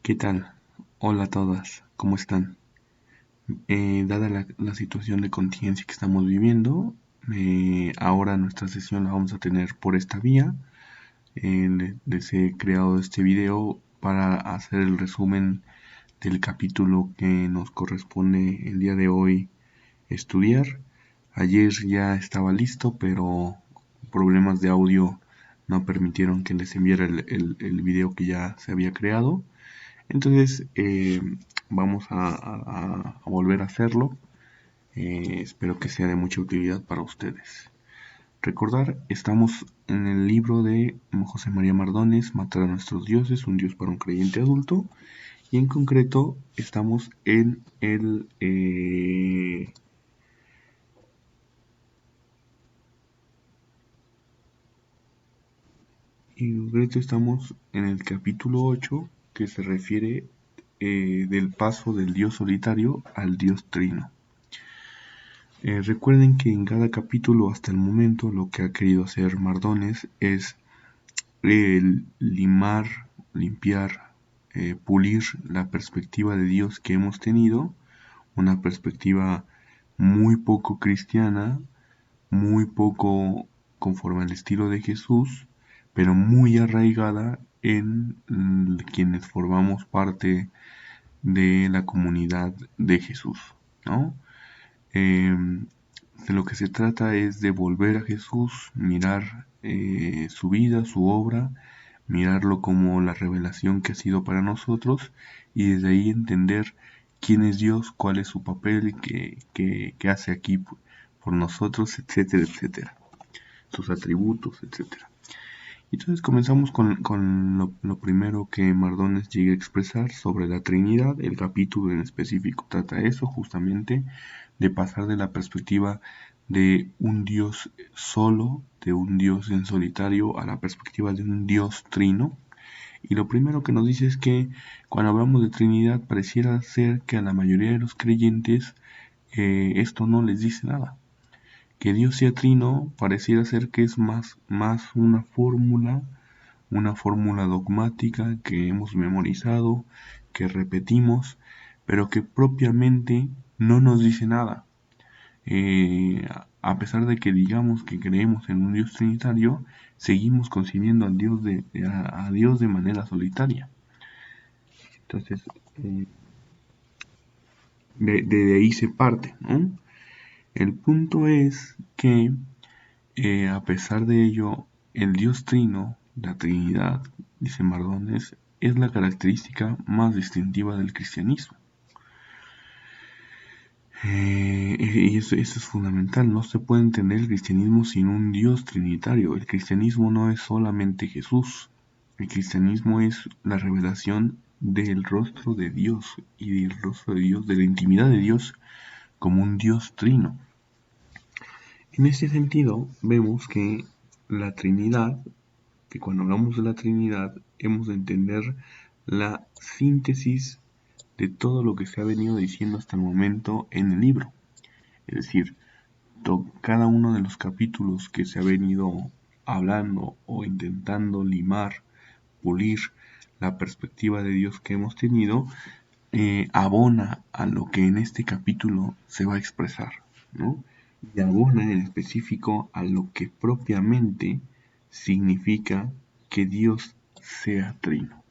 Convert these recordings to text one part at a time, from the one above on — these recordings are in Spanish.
¿Qué tal? Hola a todas, ¿cómo están? Dada la situación de contingencia que estamos viviendo, ahora nuestra sesión la vamos a tener por esta vía. Les he creado este video para hacer el resumen del capítulo que nos corresponde el día de hoy estudiar. Ayer ya estaba listo, pero problemas de audio no permitieron que les enviara el video que ya se había creado. Entonces vamos a volver a hacerlo. Espero que sea de mucha utilidad para ustedes. Recordar, estamos en el libro de José María Mardones, Matar a nuestros dioses, un dios para un creyente adulto. Y en concreto estamos en el capítulo 8, que se refiere del paso del dios solitario al dios trino. Recuerden que en cada capítulo hasta el momento lo que ha querido hacer Mardones es limpiar, pulir la perspectiva de Dios que hemos tenido, una perspectiva muy poco cristiana, muy poco conforme al estilo de Jesús, pero muy arraigada en quienes formamos parte de la comunidad de Jesús, ¿no? De lo que se trata es de volver a Jesús, mirar su vida, su obra, mirarlo como la revelación que ha sido para nosotros y desde ahí entender quién es Dios, cuál es su papel, qué hace aquí por nosotros, etcétera, etcétera, sus atributos, etcétera. Entonces comenzamos con lo primero que Mardones llega a expresar sobre la Trinidad. El capítulo en específico trata eso, justamente, de pasar de la perspectiva de un Dios solo, de un Dios en solitario, a la perspectiva de un Dios trino. Y lo primero que nos dice es que cuando hablamos de Trinidad pareciera ser que a la mayoría de los creyentes esto no les dice nada. Que Dios sea trino pareciera ser que es más una fórmula dogmática que hemos memorizado, que repetimos, pero que propiamente no nos dice nada. A pesar de que digamos que creemos en un Dios trinitario, seguimos concibiendo a Dios de manera solitaria. Entonces, de ahí se parte, ¿no? El punto es que a pesar de ello, el Dios Trino, la Trinidad, dice Mardones, es la característica más distintiva del cristianismo. Y eso es fundamental, no se puede entender el cristianismo sin un Dios trinitario. El cristianismo no es solamente Jesús, el cristianismo es la revelación del rostro de Dios y del rostro de Dios, de la intimidad de Dios como un Dios trino. En este sentido, vemos que la Trinidad, que cuando hablamos de la Trinidad, hemos de entender la síntesis de todo lo que se ha venido diciendo hasta el momento en el libro. Es decir, cada uno de los capítulos que se ha venido hablando o intentando limar, pulir la perspectiva de Dios que hemos tenido, abona a lo que en este capítulo se va a expresar, ¿no? Y abona en específico a lo que propiamente significa que Dios sea trino.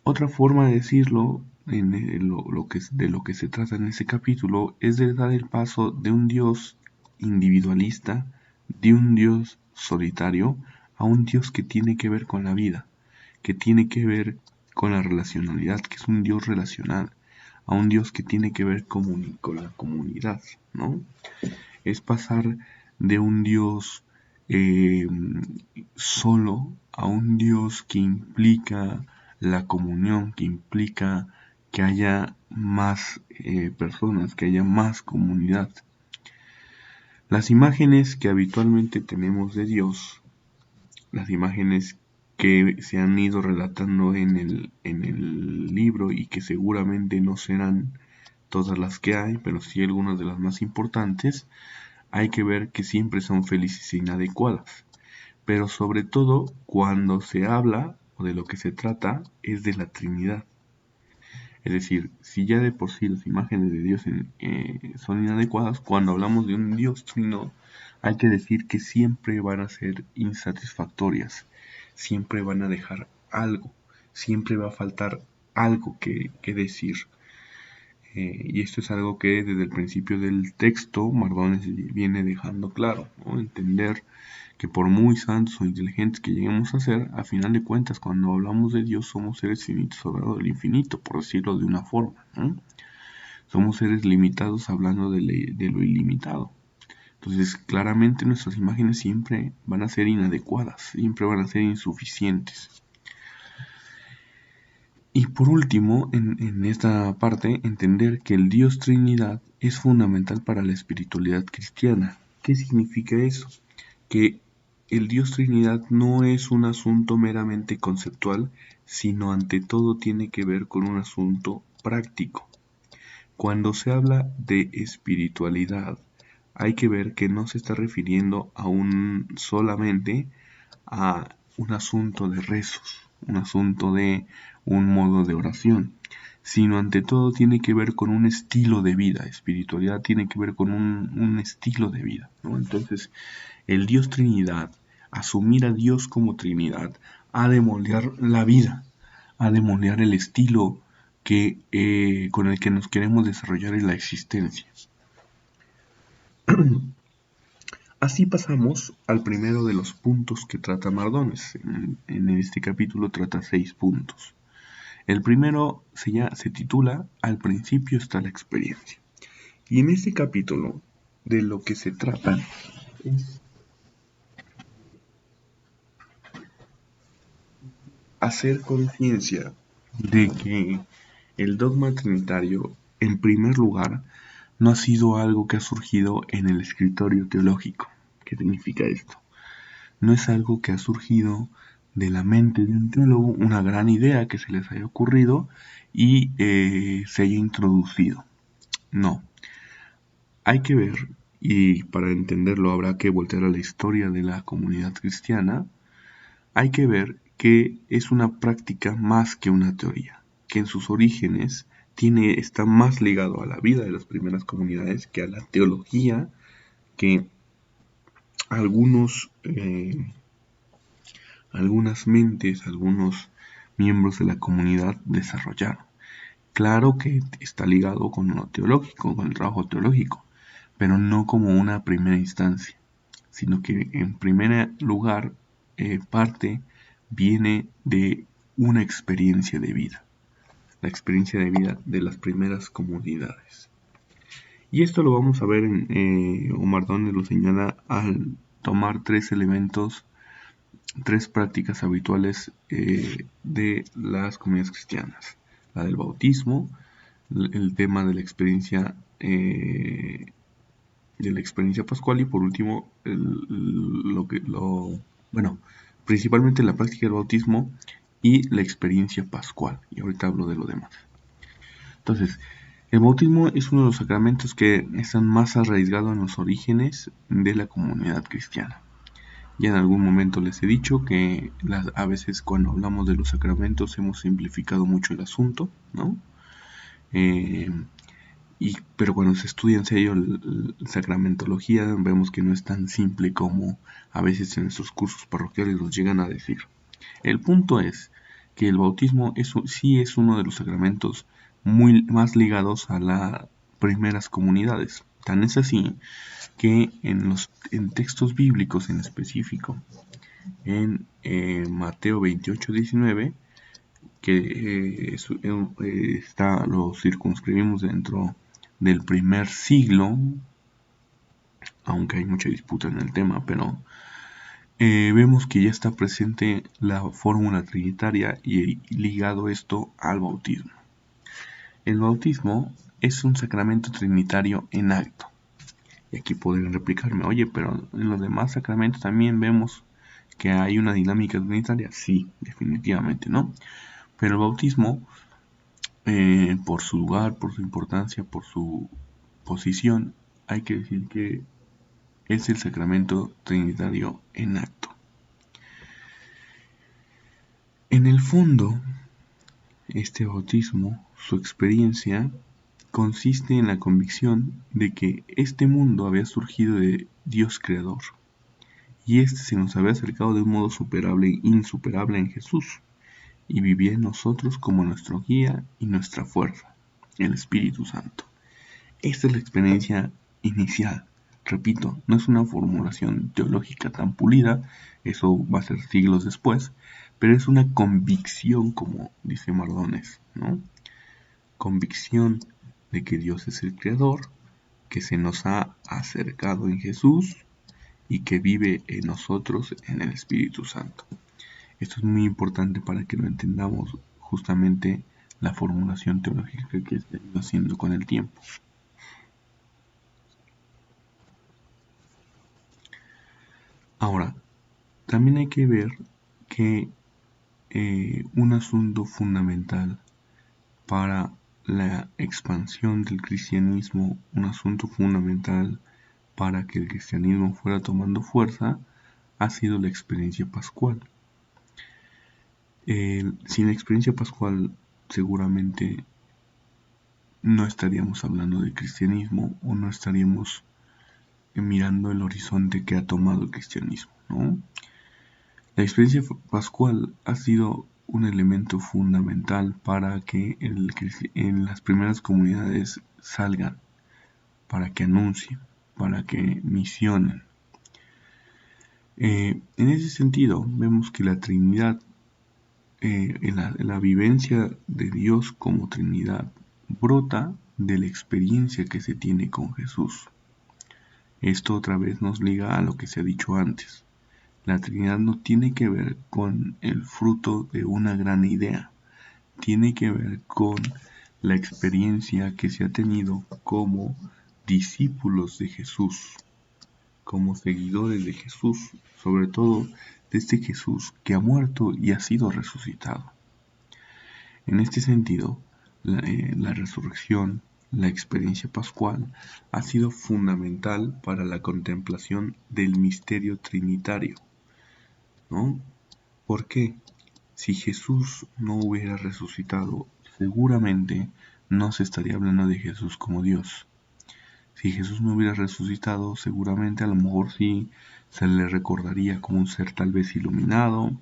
Otra forma de decirlo, de lo que se trata en ese capítulo, es de dar el paso de un Dios individualista, de un Dios solitario, a un Dios que tiene que ver con la vida, que tiene que ver con la relacionalidad, que es un Dios relacional, a un Dios que tiene que ver con la comunidad, ¿no? Es pasar de un Dios solo a un Dios que implica la comunión, que implica que haya más personas, que haya más comunidad. Las imágenes que habitualmente tenemos de Dios, las imágenes que se han ido relatando en el libro y que seguramente no serán todas las que hay, pero sí algunas de las más importantes, hay que ver que siempre son felices e inadecuadas. Pero sobre todo cuando se habla o de lo que se trata es de la Trinidad. Es decir, si ya de por sí las imágenes de Dios son inadecuadas, cuando hablamos de un Dios trino, hay que decir que siempre van a ser insatisfactorias, siempre van a dejar algo, siempre va a faltar algo que decir. Y esto es algo que desde el principio del texto Mardones viene dejando claro, ¿no? Entender que por muy santos o inteligentes que lleguemos a ser, a final de cuentas, cuando hablamos de Dios, somos seres finitos hablando del infinito, por decirlo de una forma, ¿no? Somos seres limitados hablando de lo ilimitado. Entonces, claramente nuestras imágenes siempre van a ser inadecuadas, siempre van a ser insuficientes. Y por último, en esta parte, entender que el Dios Trinidad es fundamental para la espiritualidad cristiana. ¿Qué significa eso? Que el Dios Trinidad no es un asunto meramente conceptual, sino ante todo tiene que ver con un asunto práctico. Cuando se habla de espiritualidad, hay que ver que no se está refiriendo solamente a un asunto de rezos, un asunto de un modo de oración, sino ante todo tiene que ver con un estilo de vida. Espiritualidad tiene que ver con un estilo de vida, ¿no? Entonces, el Dios Trinidad, asumir a Dios como Trinidad, ha de moldear la vida, ha de moldear el estilo con el que nos queremos desarrollar en la existencia. Así pasamos al primero de los puntos que trata Mardones. En este capítulo trata 6 puntos. El primero se titula Al principio está la experiencia. Y en este capítulo de lo que se trata es hacer conciencia de que el dogma trinitario, en primer lugar, no ha sido algo que ha surgido en el escritorio teológico. ¿Qué significa esto? No es algo que ha surgido de la mente de un teólogo, una gran idea que se les haya ocurrido y se haya introducido. No. Hay que ver, y para entenderlo habrá que voltear a la historia de la comunidad cristiana, hay que ver que es una práctica más que una teoría, que en sus orígenes está más ligado a la vida de las primeras comunidades que a la teología que algunas mentes, algunos miembros de la comunidad desarrollaron. Claro que está ligado con lo teológico, con el trabajo teológico, pero no como una primera instancia, sino que en primer lugar viene de una experiencia de vida, la experiencia de vida de las primeras comunidades. Y esto lo vamos a ver Omar Donne lo señala al tomar tres prácticas habituales de las comunidades cristianas: la del bautismo, el tema de la experiencia pascual y por último principalmente la práctica del bautismo y la experiencia pascual, y ahorita hablo de lo demás. Entonces, el bautismo es uno de los sacramentos que están más arraigados en los orígenes de la comunidad cristiana. Ya en algún momento les he dicho que a veces cuando hablamos de los sacramentos hemos simplificado mucho el asunto, ¿no? Pero cuando se estudia en serio la sacramentología, vemos que no es tan simple como a veces en nuestros cursos parroquiales nos llegan a decir. El punto es que el bautismo sí es uno de los sacramentos muy más ligados a las primeras comunidades. Tan es así que en textos bíblicos en específico, en Mateo 28:19, que lo circunscribimos dentro del primer siglo, aunque hay mucha disputa en el tema, pero vemos que ya está presente la fórmula trinitaria y ligado esto al bautismo. El bautismo es un sacramento trinitario en acto. Y aquí podrían replicarme, oye, pero en los demás sacramentos también vemos que hay una dinámica trinitaria. Sí, definitivamente, ¿no? Pero el bautismo, por su lugar, por su importancia, por su posición, hay que decir que es el sacramento trinitario en acto. En el fondo, este bautismo, su experiencia, consiste en la convicción de que este mundo había surgido de Dios Creador, y este se nos había acercado de un modo superable e insuperable en Jesús, y vivía en nosotros como nuestro guía y nuestra fuerza, el Espíritu Santo. Esta es la experiencia inicial. Repito, no es una formulación teológica tan pulida, eso va a ser siglos después, pero es una convicción, como dice Mardones, ¿no? Convicción de que Dios es el Creador, que se nos ha acercado en Jesús y que vive en nosotros en el Espíritu Santo. Esto es muy importante para que lo entendamos justamente la formulación teológica que está haciendo con el tiempo. Ahora, también hay que ver que un asunto fundamental para la expansión del cristianismo, un asunto fundamental para que el cristianismo fuera tomando fuerza, ha sido la experiencia pascual. Sin la experiencia pascual seguramente no estaríamos hablando de cristianismo o no estaríamos mirando el horizonte que ha tomado el cristianismo, ¿no? La experiencia pascual ha sido un elemento fundamental para que en las primeras comunidades salgan, para que anuncien, para que misionen. En ese sentido, vemos que la Trinidad, en la vivencia de Dios como Trinidad, brota de la experiencia que se tiene con Jesús. Esto otra vez nos liga a lo que se ha dicho antes. La Trinidad no tiene que ver con el fruto de una gran idea, tiene que ver con la experiencia que se ha tenido como discípulos de Jesús, como seguidores de Jesús, sobre todo de este Jesús que ha muerto y ha sido resucitado. En este sentido, la resurrección, la experiencia pascual, ha sido fundamental para la contemplación del misterio trinitario, ¿no? ¿Por qué? Si Jesús no hubiera resucitado, seguramente no se estaría hablando de Jesús como Dios. Si Jesús no hubiera resucitado, seguramente a lo mejor sí se le recordaría como un ser tal vez iluminado,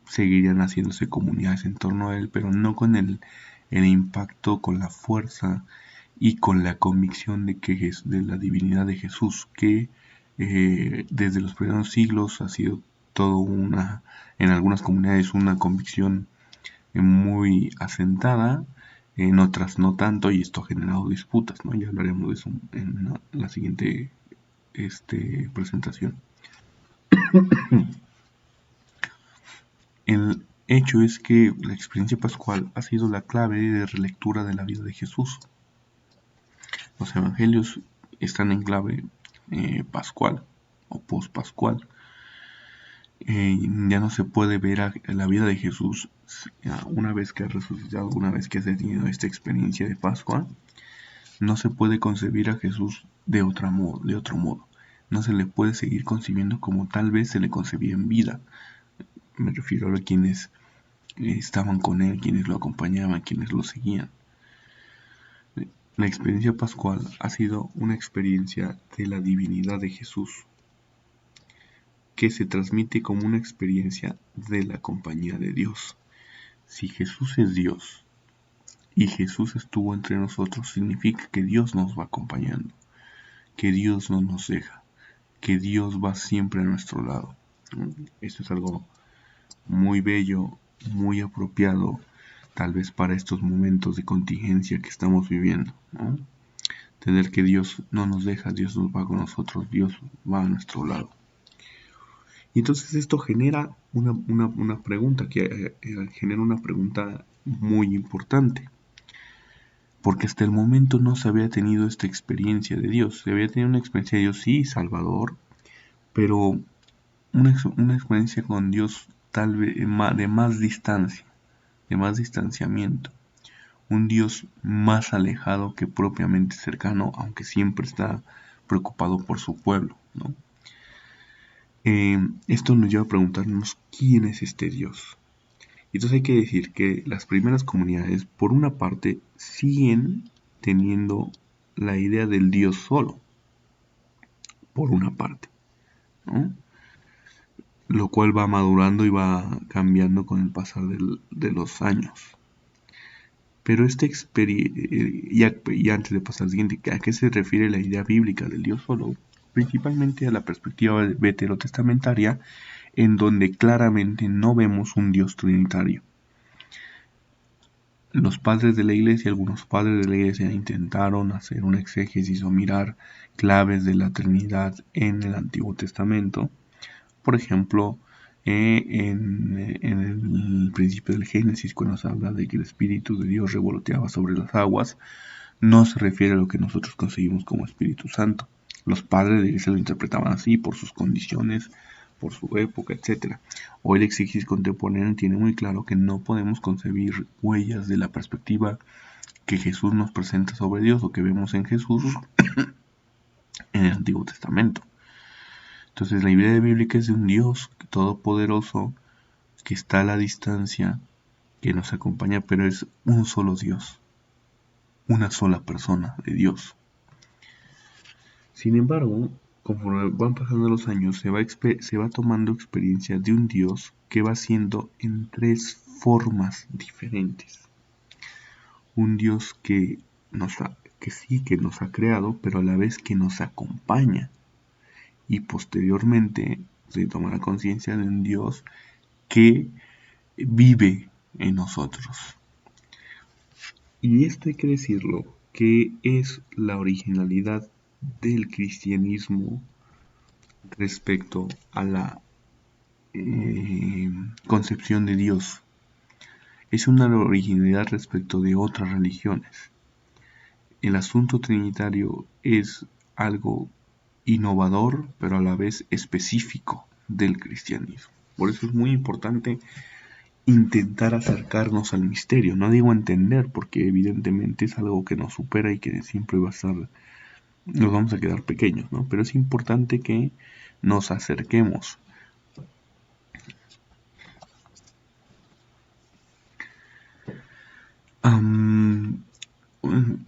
seguirían haciéndose comunidades en torno a él, pero no con el impacto, con la fuerza y con la convicción de la divinidad de Jesús, que desde los primeros siglos ha sido todo en algunas comunidades una convicción muy asentada, en otras no tanto, y esto ha generado disputas, ¿no? Ya hablaremos de eso en la siguiente presentación. El hecho es que la experiencia pascual ha sido la clave de relectura de la vida de Jesús. Los evangelios están en clave pascual o post-pascual. Ya no se puede ver a la vida de Jesús una vez que ha resucitado, una vez que ha tenido esta experiencia de Pascua. No se puede concebir a Jesús de otro modo. No se le puede seguir concibiendo como tal vez se le concebía en vida. Me refiero a quienes estaban con él, quienes lo acompañaban, quienes lo seguían. La experiencia pascual ha sido una experiencia de la divinidad de Jesús, que se transmite como una experiencia de la compañía de Dios. Si Jesús es Dios y Jesús estuvo entre nosotros, significa que Dios nos va acompañando, que Dios no nos deja, que Dios va siempre a nuestro lado. Esto es algo muy bello, muy apropiado, tal vez para estos momentos de contingencia que estamos viviendo, ¿no? Tener que Dios no nos deja, Dios nos va con nosotros, Dios va a nuestro lado. Y entonces esto genera una pregunta, genera una pregunta muy importante. Porque hasta el momento no se había tenido esta experiencia de Dios. Se había tenido una experiencia de Dios, sí, Salvador, pero una experiencia con Dios tal vez de más distancia, de más distanciamiento. Un Dios más alejado que propiamente cercano, aunque siempre está preocupado por su pueblo, ¿no? Esto nos lleva a preguntarnos quién es este Dios. Entonces hay que decir que las primeras comunidades, por una parte, siguen teniendo la idea del Dios solo, por una parte, ¿no? Lo cual va madurando y va cambiando con el pasar de los años. Pero y antes de pasar al siguiente, ¿a qué se refiere la idea bíblica del Dios solo? Principalmente a la perspectiva veterotestamentaria, en donde claramente no vemos un Dios trinitario. Los padres de la iglesia, algunos padres de la iglesia intentaron hacer una exégesis o mirar claves de la Trinidad en el Antiguo Testamento. Por ejemplo, en el principio del Génesis, cuando se habla de que el Espíritu de Dios revoloteaba sobre las aguas, no se refiere a lo que nosotros concebimos como Espíritu Santo. Los padres de la iglesia lo interpretaban así por sus condiciones, por su época, etc. Hoy la exégesis contemporánea tiene muy claro que no podemos concebir huellas de la perspectiva que Jesús nos presenta sobre Dios o que vemos en Jesús en el Antiguo Testamento. Entonces la idea bíblica es de un Dios todopoderoso que está a la distancia, que nos acompaña, pero es un solo Dios, una sola persona de Dios. Sin embargo, conforme van pasando los años, se va tomando experiencia de un Dios que va siendo en tres formas diferentes. Un Dios que nos ha creado, pero a la vez que nos acompaña. Y posteriormente se toma la conciencia de un Dios que vive en nosotros. Y esto hay que decirlo, que es la originalidad del cristianismo respecto a la concepción de Dios. Es una originalidad respecto de otras religiones. El asunto trinitario es algo innovador, pero a la vez específico del cristianismo. Por eso es muy importante intentar acercarnos al misterio. No digo entender, porque evidentemente es algo que nos supera y que siempre va a estar, nos vamos a quedar pequeños, ¿no? Pero es importante que nos acerquemos.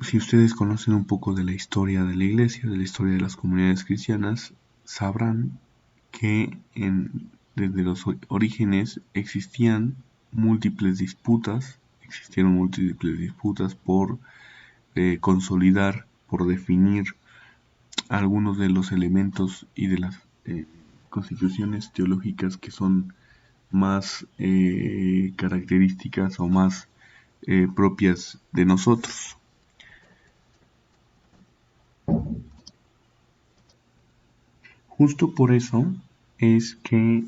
Si ustedes conocen un poco de la historia de la iglesia, de la historia de las comunidades cristianas, sabrán que desde los orígenes existieron múltiples disputas por consolidar, por definir algunos de los elementos y de las constituciones teológicas que son más características o más propias de nosotros. Justo por eso es que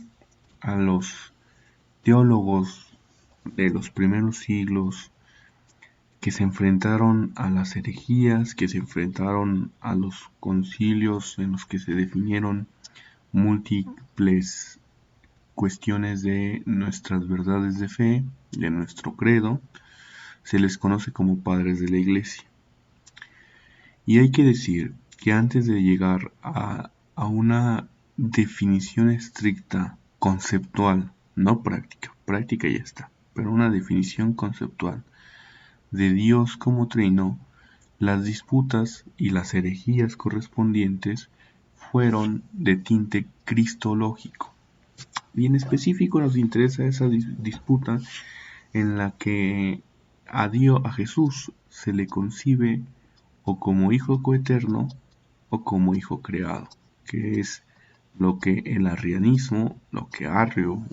a los teólogos de los primeros siglos que se enfrentaron a las herejías, que se enfrentaron a los concilios en los que se definieron múltiples cuestiones de nuestras verdades de fe, de nuestro credo, se les conoce como padres de la iglesia. Y hay que decir que antes de llegar a una definición estricta, conceptual, no práctica, práctica ya está, pero una definición conceptual de Dios como trino, las disputas y las herejías correspondientes fueron de tinte cristológico. Y en específico nos interesa esa disputa en la que a Jesús se le concibe o como hijo coeterno o como hijo creado, que es lo que el arrianismo, lo que Arrio,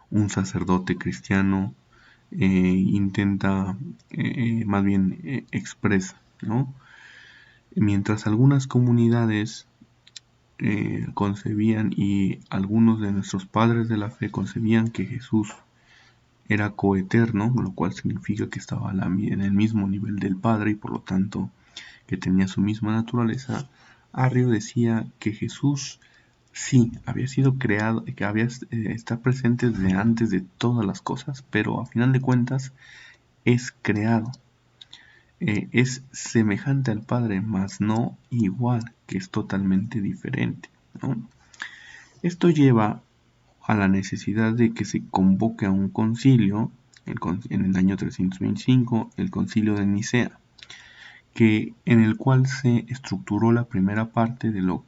un sacerdote cristiano, intenta, más bien expresa, ¿no? Mientras algunas comunidades concebían y algunos de nuestros padres de la fe concebían que Jesús era coeterno, lo cual significa que estaba en el mismo nivel del Padre y por lo tanto que tenía su misma naturaleza. Arrio decía que Jesús sí había sido creado, que está presente desde antes de todas las cosas, pero a final de cuentas es creado. Es semejante al Padre, mas no igual, que es totalmente diferente, ¿no? Esto lleva a la necesidad de que se convoque a un concilio en el año 325, el concilio de Nicea, en el cual se estructuró la primera parte del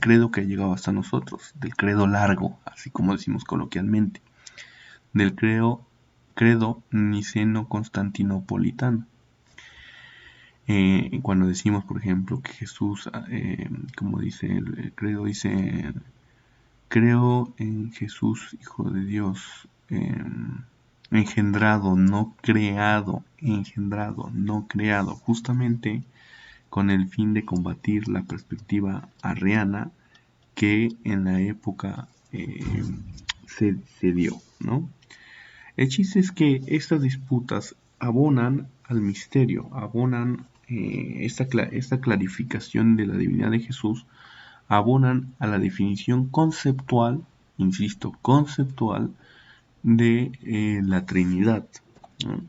credo que ha llegado hasta nosotros, del credo largo, así como decimos coloquialmente, del credo niceno-constantinopolitano. Cuando decimos, por ejemplo, que Jesús, como dice el credo, dice: creo en Jesús, Hijo de Dios, engendrado, no creado, justamente con el fin de combatir la perspectiva arriana que en la época se dio, ¿no? El chiste es que estas disputas abonan al misterio, abonan esta clarificación de la divinidad de Jesús, abonan a la definición conceptual, insisto, conceptual, de la Trinidad, ¿no?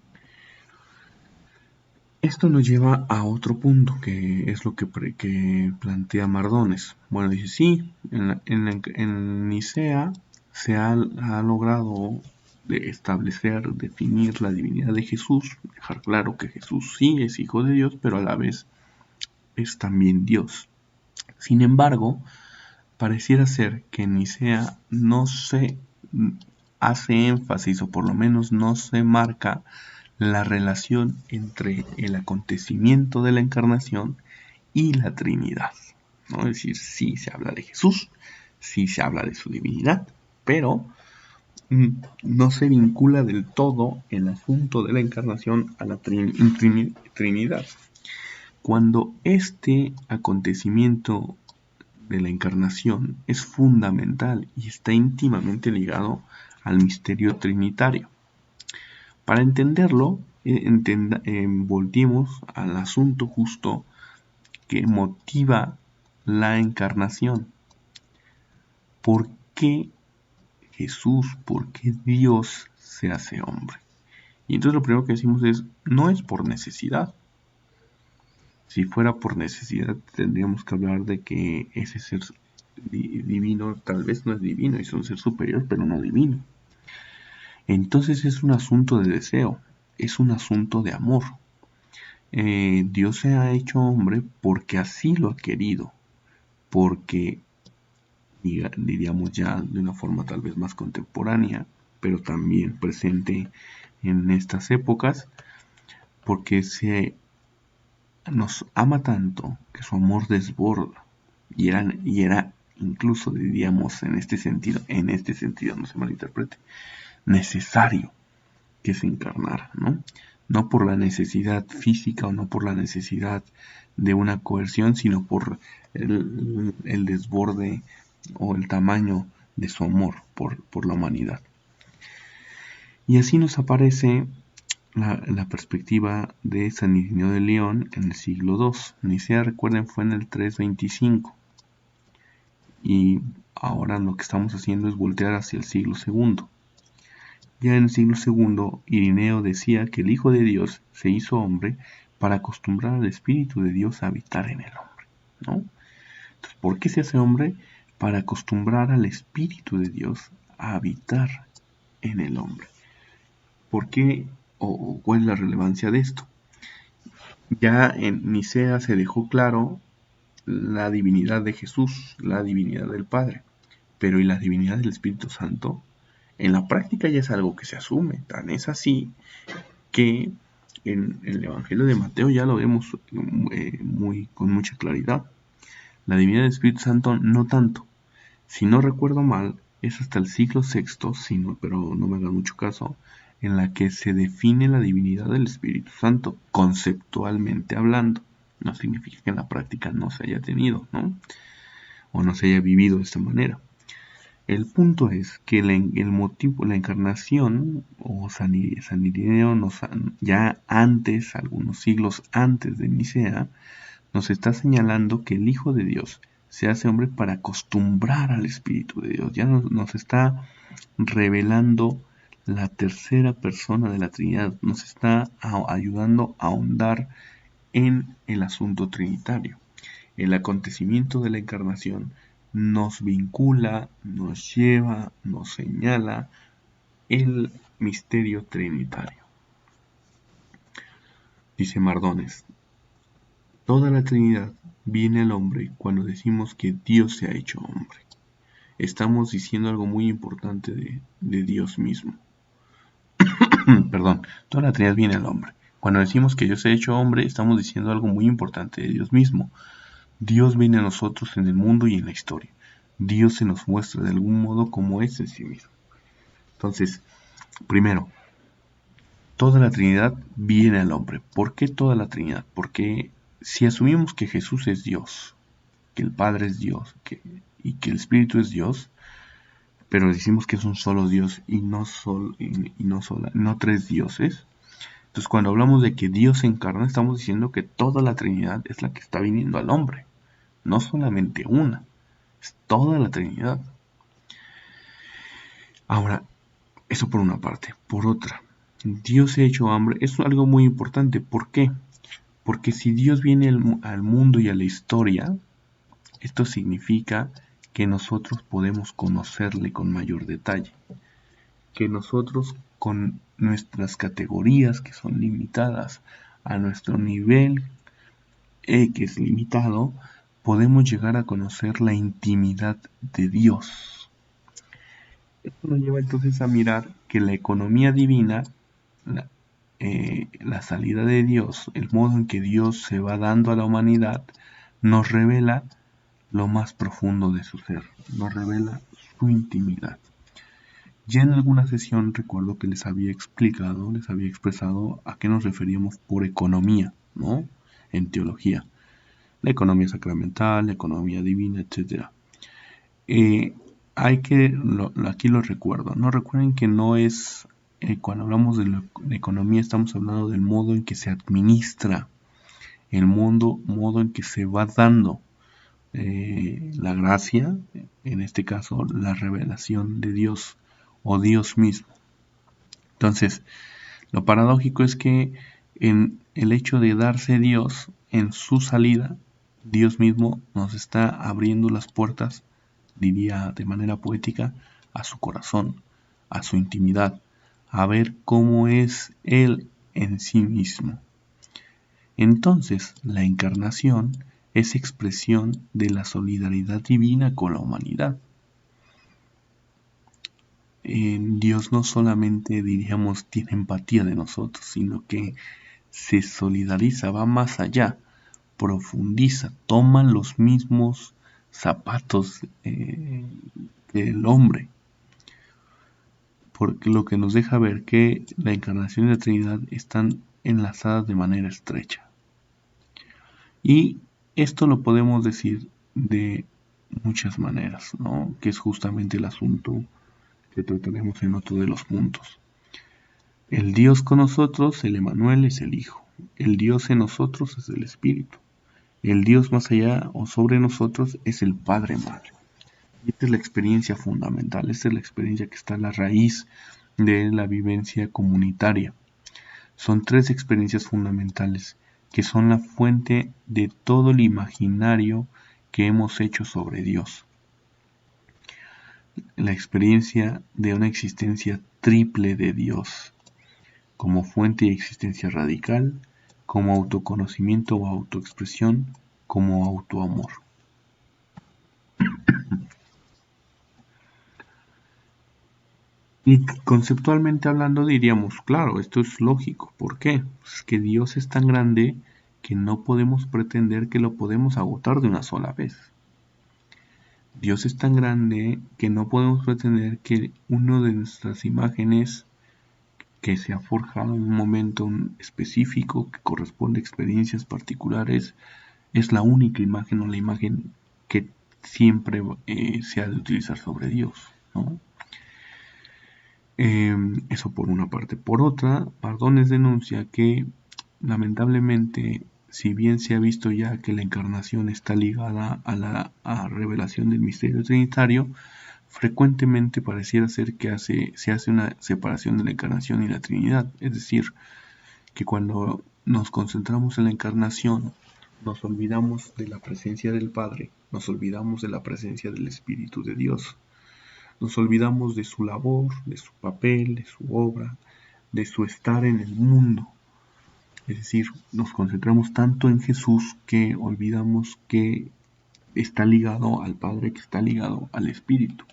Esto nos lleva a otro punto, que es lo que plantea Mardones. Bueno, dice: sí, en Nicea se ha logrado definir la divinidad de Jesús, dejar claro que Jesús sí es Hijo de Dios, pero a la vez es también Dios. Sin embargo, pareciera ser que en Nicea no se hace énfasis, o por lo menos no se marca, la relación entre el acontecimiento de la encarnación y la Trinidad, ¿no? Es decir, sí se habla de Jesús, sí se habla de su divinidad, pero no se vincula del todo el asunto de la encarnación a la Trinidad. Cuando este acontecimiento de la encarnación es fundamental y está íntimamente ligado al misterio trinitario. Para entenderlo, volvemos al asunto justo que motiva la encarnación. ¿Por qué Jesús, por qué Dios se hace hombre? Y entonces lo primero que decimos es: no es por necesidad. Si fuera por necesidad, tendríamos que hablar de que ese ser divino tal vez no es divino, es un ser superior, pero no divino. Entonces es un asunto de deseo, es un asunto de amor. Dios se ha hecho hombre porque así lo ha querido, porque, diríamos ya de una forma tal vez más contemporánea, pero también presente en estas épocas, porque nos ama tanto que su amor desborda, y era incluso, diríamos, en este sentido, no se malinterprete, necesario que se encarnara, ¿no? No por la necesidad física o no por la necesidad de una coerción, sino por el desborde o el tamaño de su amor por la humanidad. Y así nos aparece la perspectiva de San Irineo de León en el siglo II. Nicea, recuerden, fue en el 325. Y ahora lo que estamos haciendo es voltear hacia el siglo II. Ya en el siglo II, Irineo decía que el Hijo de Dios se hizo hombre para acostumbrar al Espíritu de Dios a habitar en el hombre, ¿no? Entonces, ¿por qué se hace hombre? Para acostumbrar al Espíritu de Dios a habitar en el hombre. ¿Por qué o cuál es la relevancia de esto? Ya en Nicea se dejó claro la divinidad de Jesús, la divinidad del Padre, pero ¿y la divinidad del Espíritu Santo? En la práctica ya es algo que se asume, tan es así que en el Evangelio de Mateo ya lo vemos con mucha claridad. La divinidad del Espíritu Santo no tanto. Si no recuerdo mal, es hasta el siglo VI, pero no me hagan mucho caso, en la que se define la divinidad del Espíritu Santo, conceptualmente hablando. No significa que en la práctica no se haya tenido, ¿no? O no se haya vivido de esta manera. El punto es que el motivo, la encarnación, o San Irineo ya antes, algunos siglos antes de Nicea, nos está señalando que el Hijo de Dios se hace hombre para acostumbrar al Espíritu de Dios. Ya nos está revelando la tercera persona de la Trinidad, nos está ayudando a ahondar en el asunto trinitario. El acontecimiento de la encarnación nos vincula, nos lleva, nos señala el misterio trinitario. Dice Mardones, toda la Trinidad viene al hombre cuando decimos que Dios se ha hecho hombre. Estamos diciendo algo muy importante de Dios mismo. Perdón, toda la Trinidad viene al hombre. Cuando decimos que Dios se ha hecho hombre, estamos diciendo algo muy importante de Dios mismo. Dios viene a nosotros en el mundo y en la historia. Dios se nos muestra de algún modo como es en sí mismo. Entonces, primero, toda la Trinidad viene al hombre. ¿Por qué toda la Trinidad? Porque si asumimos que Jesús es Dios, que el Padre es Dios y que el Espíritu es Dios, pero decimos que es un solo Dios y no tres dioses, entonces cuando hablamos de que Dios se encarna, estamos diciendo que toda la Trinidad es la que está viniendo al hombre, no solamente una, es toda la Trinidad. Ahora, eso por una parte. Por otra, Dios se ha hecho hombre, es algo muy importante. ¿Por qué? Porque si Dios viene al mundo y a la historia, esto significa que nosotros podemos conocerle con mayor detalle. Que nosotros con nuestras categorías que son limitadas a nuestro nivel que es limitado, podemos llegar a conocer la intimidad de Dios. Esto nos lleva entonces a mirar que la economía divina, la salida de Dios, el modo en que Dios se va dando a la humanidad, nos revela lo más profundo de su ser, nos revela su intimidad. Ya en alguna sesión recuerdo que les había explicado, les había expresado a qué nos referíamos por economía, ¿no? En teología. La economía sacramental, la economía divina, etc. Aquí lo recuerdo, ¿no? Recuerden que no es, cuando hablamos de economía estamos hablando del modo en que se administra, el modo en que se va dando la gracia, en este caso la revelación de Dios o Dios mismo. Entonces, lo paradójico es que en el hecho de darse Dios en su salida, Dios mismo nos está abriendo las puertas, diría de manera poética, a su corazón, a su intimidad, a ver cómo es Él en sí mismo. Entonces, la encarnación es expresión de la solidaridad divina con la humanidad. Dios no solamente, diríamos, tiene empatía de nosotros, sino que se solidariza, va más allá, profundiza, toma los mismos zapatos del hombre, porque lo que nos deja ver que la encarnación y la Trinidad están enlazadas de manera estrecha. Y esto lo podemos decir de muchas maneras, ¿no? Que es justamente el asunto que trataremos en otro de los puntos. El Dios con nosotros, el Emmanuel, es el Hijo. El Dios en nosotros es el Espíritu. El Dios más allá o sobre nosotros es el Padre Madre. Y esta es la experiencia fundamental, esta es la experiencia que está a la raíz de la vivencia comunitaria. Son tres experiencias fundamentales que son la fuente de todo el imaginario que hemos hecho sobre Dios. La experiencia de una existencia triple de Dios, como fuente y existencia radical, como autoconocimiento o autoexpresión, como autoamor. Y conceptualmente hablando diríamos, claro, esto es lógico. ¿Por qué? Pues que Dios es tan grande que no podemos pretender que lo podemos agotar de una sola vez. Dios es tan grande que no podemos pretender que una de nuestras imágenes que se ha forjado en un momento específico que corresponde a experiencias particulares es la única imagen o la imagen que siempre se ha de utilizar sobre Dios, ¿no? Eso por una parte. Por otra, Mardones denuncia que lamentablemente, si bien se ha visto ya que la encarnación está ligada a la revelación del misterio trinitario, frecuentemente pareciera ser que se hace una separación de la encarnación y la Trinidad. Es decir, que cuando nos concentramos en la encarnación, nos olvidamos de la presencia del Padre, nos olvidamos de la presencia del Espíritu de Dios, nos olvidamos de su labor, de su papel, de su obra, de su estar en el mundo. Es decir, nos concentramos tanto en Jesús que olvidamos que está ligado al Padre, que está ligado al Espíritu.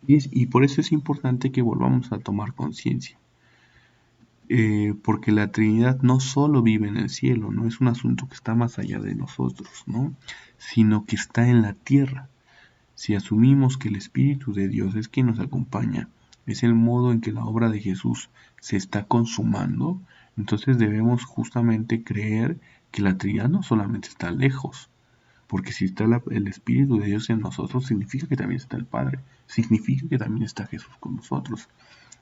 Y por eso es importante que volvamos a tomar conciencia. Porque la Trinidad no solo vive en el cielo, no es un asunto que está más allá de nosotros, ¿no? Sino que está en la tierra. Si asumimos que el Espíritu de Dios es quien nos acompaña, es el modo en que la obra de Jesús se está consumando, entonces debemos justamente creer que la Trinidad no solamente está lejos, porque si está el Espíritu de Dios en nosotros, significa que también está el Padre, significa que también está Jesús con nosotros.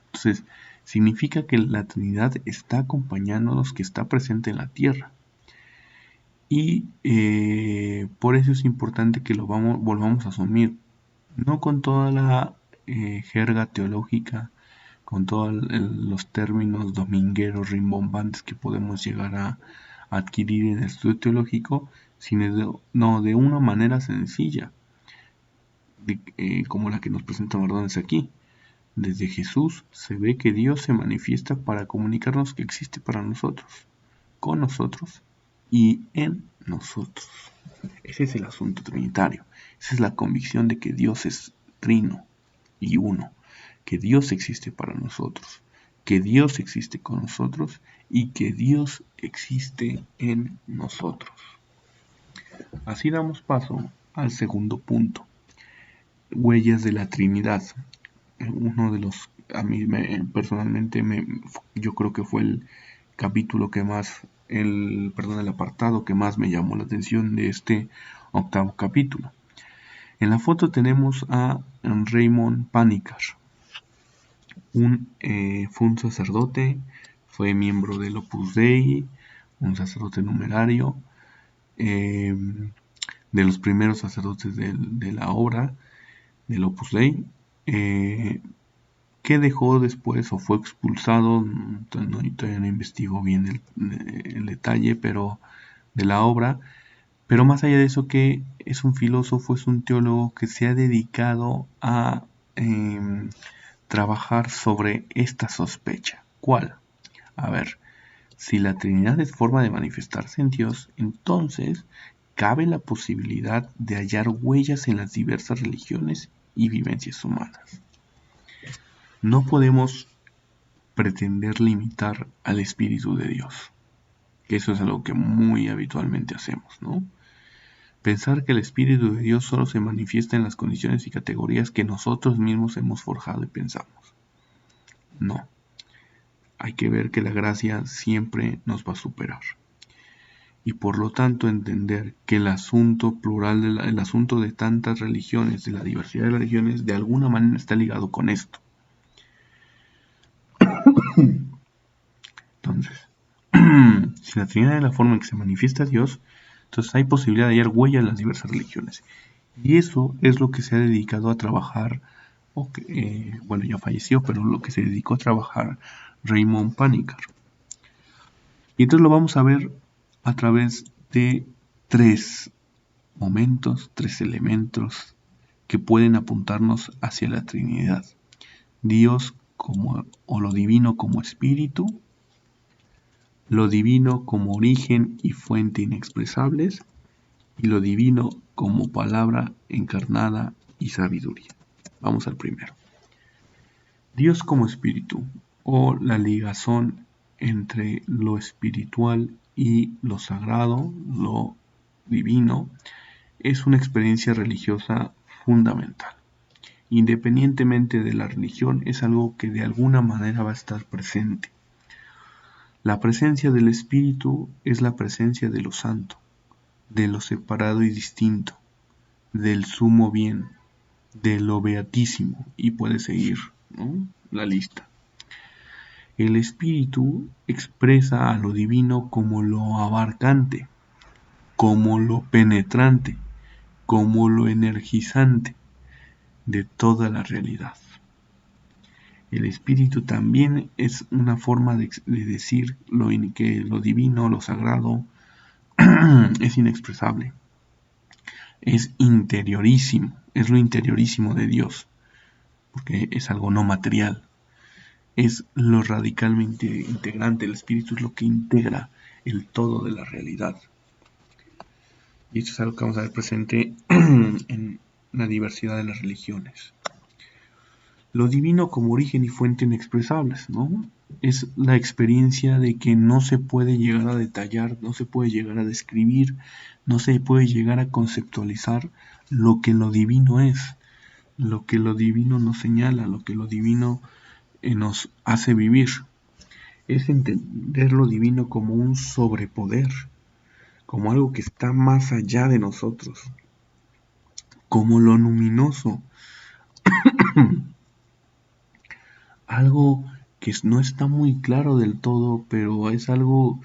Entonces, significa que la Trinidad está acompañándonos, que está presente en la tierra. Y por eso es importante que lo volvamos a asumir, no con toda la jerga teológica, con todos los términos domingueros rimbombantes que podemos llegar a adquirir en el estudio teológico, sino de una manera sencilla, como la que nos presenta Mardones aquí. Desde Jesús se ve que Dios se manifiesta para comunicarnos que existe para nosotros, con nosotros y en nosotros. Ese es el asunto trinitario. Esa es la convicción de que Dios es trino y uno, que Dios existe para nosotros, que Dios existe con nosotros y que Dios existe en nosotros. Así damos paso al segundo punto, huellas de la Trinidad. Uno de los, a mí personalmente, yo creo que fue el capítulo que más, el apartado que más me llamó la atención de este octavo capítulo. En la foto tenemos a Raymond Panikkar. Fue un sacerdote, fue miembro del Opus Dei, un sacerdote numerario, de los primeros sacerdotes de la obra del Opus Dei, que dejó después o fue expulsado, todavía no investigo bien el detalle, pero de la obra. Pero más allá de eso, que es un filósofo, es un teólogo que se ha dedicado a trabajar sobre esta sospecha. ¿Cuál? A ver, si la Trinidad es forma de manifestarse en Dios, entonces cabe la posibilidad de hallar huellas en las diversas religiones y vivencias humanas. No podemos pretender limitar al Espíritu de Dios, que eso es algo que muy habitualmente hacemos, ¿no? Pensar que el Espíritu de Dios solo se manifiesta en las condiciones y categorías que nosotros mismos hemos forjado y pensamos. No. Hay que ver que la gracia siempre nos va a superar. Y por lo tanto entender que el asunto plural, el asunto de tantas religiones, de la diversidad de religiones, de alguna manera está ligado con esto. Entonces, si la Trinidad es la forma en que se manifiesta Dios, entonces hay posibilidad de hallar huella en las diversas religiones. Y eso es lo que se ha dedicado a trabajar, bueno, ya falleció, pero lo que se dedicó a trabajar Raymond Panikkar. Y entonces lo vamos a ver a través de tres momentos, tres elementos que pueden apuntarnos hacia la Trinidad. Dios o lo divino como espíritu, lo divino como origen y fuente inexpresables, y lo divino como palabra encarnada y sabiduría. Vamos al primero. Dios como espíritu, o la ligazón entre lo espiritual y lo sagrado, lo divino, es una experiencia religiosa fundamental. Independientemente de la religión, es algo que de alguna manera va a estar presente. La presencia del Espíritu es la presencia de lo santo, de lo separado y distinto, del sumo bien, de lo beatísimo, y puede seguir, ¿no?, la lista. El Espíritu expresa a lo divino como lo abarcante, como lo penetrante, como lo energizante de toda la realidad. El Espíritu también es una forma de decir que lo divino, lo sagrado, es inexpresable, es interiorísimo, es lo interiorísimo de Dios, porque es algo no material, es lo radicalmente integrante, el espíritu es lo que integra el todo de la realidad. Y esto es algo que vamos a ver presente en la diversidad de las religiones. Lo divino como origen y fuente inexpresables, ¿no? Es la experiencia de que no se puede llegar a detallar, no se puede llegar a describir, no se puede llegar a conceptualizar lo que lo divino es, lo que lo divino nos señala, lo que lo divino nos hace vivir. Es entender lo divino como un sobrepoder, como algo que está más allá de nosotros, como lo luminoso, algo que no está muy claro del todo, pero es algo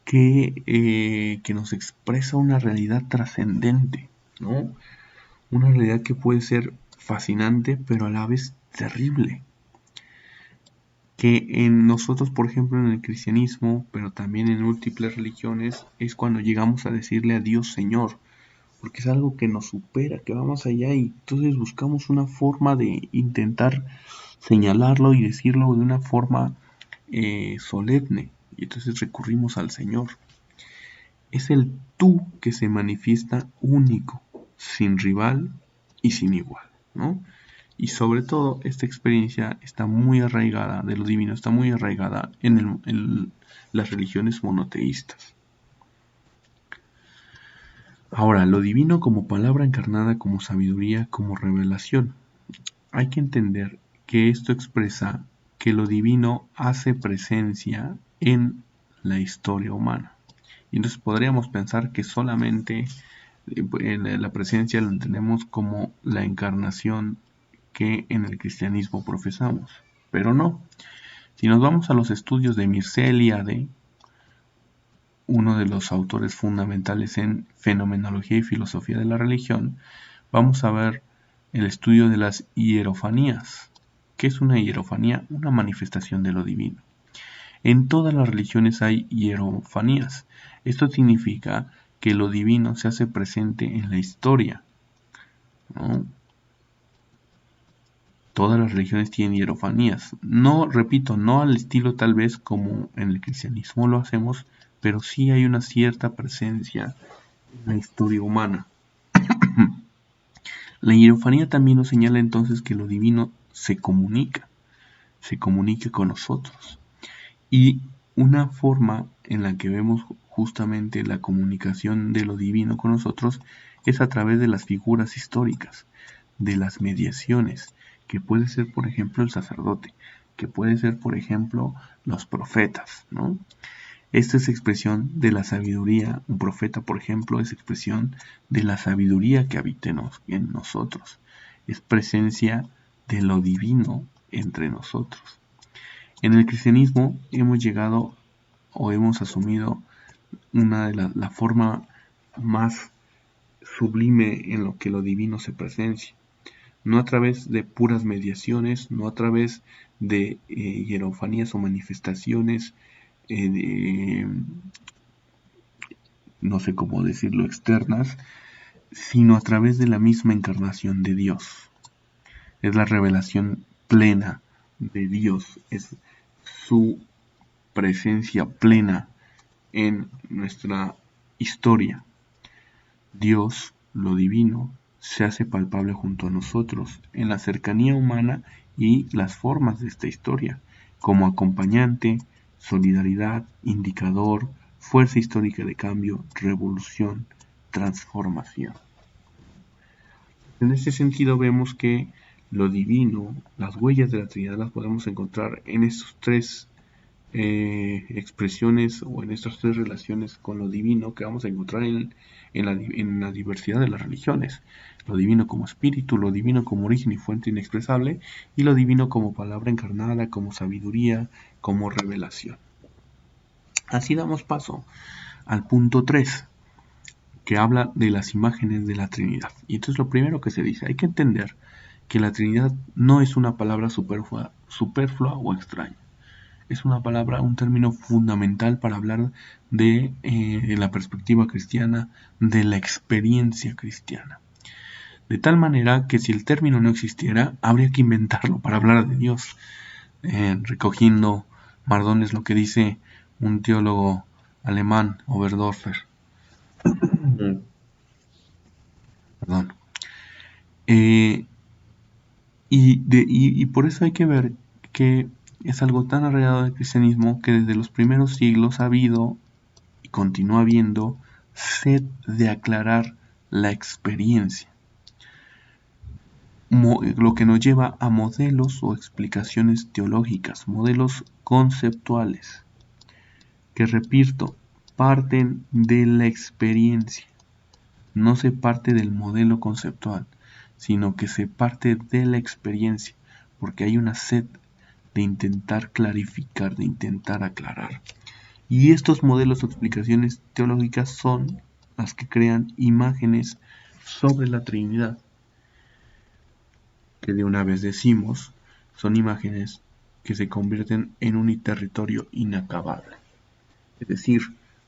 que nos expresa una realidad trascendente, ¿no? Una realidad que puede ser fascinante, pero a la vez terrible. Que en nosotros, por ejemplo, en el cristianismo, pero también en múltiples religiones, es cuando llegamos a decirle a Dios Señor, porque es algo que nos supera, que va más allá, y entonces buscamos una forma de intentar señalarlo y decirlo de una forma solemne, y entonces recurrimos al Señor. Es el tú que se manifiesta único, sin rival y sin igual, ¿no? Y sobre todo esta experiencia está muy arraigada de lo divino, está muy arraigada en las religiones monoteístas. Ahora, lo divino como palabra encarnada, como sabiduría, como revelación. Hay que entender que esto expresa que lo divino hace presencia en la historia humana. Y entonces podríamos pensar que solamente la presencia lo entendemos como la encarnación que en el cristianismo profesamos. Pero no. Si nos vamos a los estudios de Mircea Eliade, uno de los autores fundamentales en fenomenología y filosofía de la religión, vamos a ver el estudio de las hierofanías. ¿Qué es una hierofanía? Una manifestación de lo divino. En todas las religiones hay hierofanías. Esto significa que lo divino se hace presente en la historia, ¿no? Todas las religiones tienen hierofanías. No, repito, no al estilo tal vez como en el cristianismo lo hacemos, pero sí hay una cierta presencia en la historia humana. La hierofanía también nos señala entonces que lo divino se comunica con nosotros. Y una forma en la que vemos justamente la comunicación de lo divino con nosotros es a través de las figuras históricas, de las mediaciones, que puede ser por ejemplo el sacerdote, que puede ser por ejemplo los profetas, ¿no? Esta es expresión de la sabiduría. Un profeta, por ejemplo, es expresión de la sabiduría que habita en nosotros. Es presencia de lo divino entre nosotros. En el cristianismo hemos llegado o hemos asumido una de la forma más sublime en lo que lo divino se presencia. No a través de puras mediaciones, no a través de hierofanías o manifestaciones no sé cómo decirlo, externas, sino a través de la misma encarnación de Dios. Es la revelación plena de Dios, es su presencia plena en nuestra historia. Dios, lo divino, se hace palpable junto a nosotros en la cercanía humana y las formas de esta historia, como acompañante, solidaridad, indicador, fuerza histórica de cambio, revolución, transformación. En este sentido vemos que lo divino, las huellas de la Trinidad las podemos encontrar en estos tres expresiones o en estas tres relaciones con lo divino que vamos a encontrar en la diversidad de las religiones. Lo divino como espíritu, lo divino como origen y fuente inexpresable, y lo divino como palabra encarnada, como sabiduría, como revelación. Así damos paso al punto 3, que habla de las imágenes de la Trinidad. Y entonces lo primero que se dice, hay que entender que la Trinidad no es una palabra superflua o extraña. es una palabra, un término fundamental para hablar de la perspectiva cristiana, de la experiencia cristiana. De tal manera que si el término no existiera, habría que inventarlo para hablar de Dios. Recogiendo Mardones lo que dice un teólogo alemán, Oberdorfer. Perdón. Y por eso hay que ver que es algo tan arraigado del cristianismo que desde los primeros siglos ha habido y continúa habiendo sed de aclarar la experiencia, lo que nos lleva a modelos o explicaciones teológicas, modelos conceptuales, que repito, parten de la experiencia. No se parte del modelo conceptual, sino que se parte de la experiencia, porque hay una sed de intentar clarificar, de intentar aclarar. Y estos modelos o explicaciones teológicas son las que crean imágenes sobre la Trinidad, que de una vez decimos, son imágenes que se convierten en un territorio inacabable. Es decir,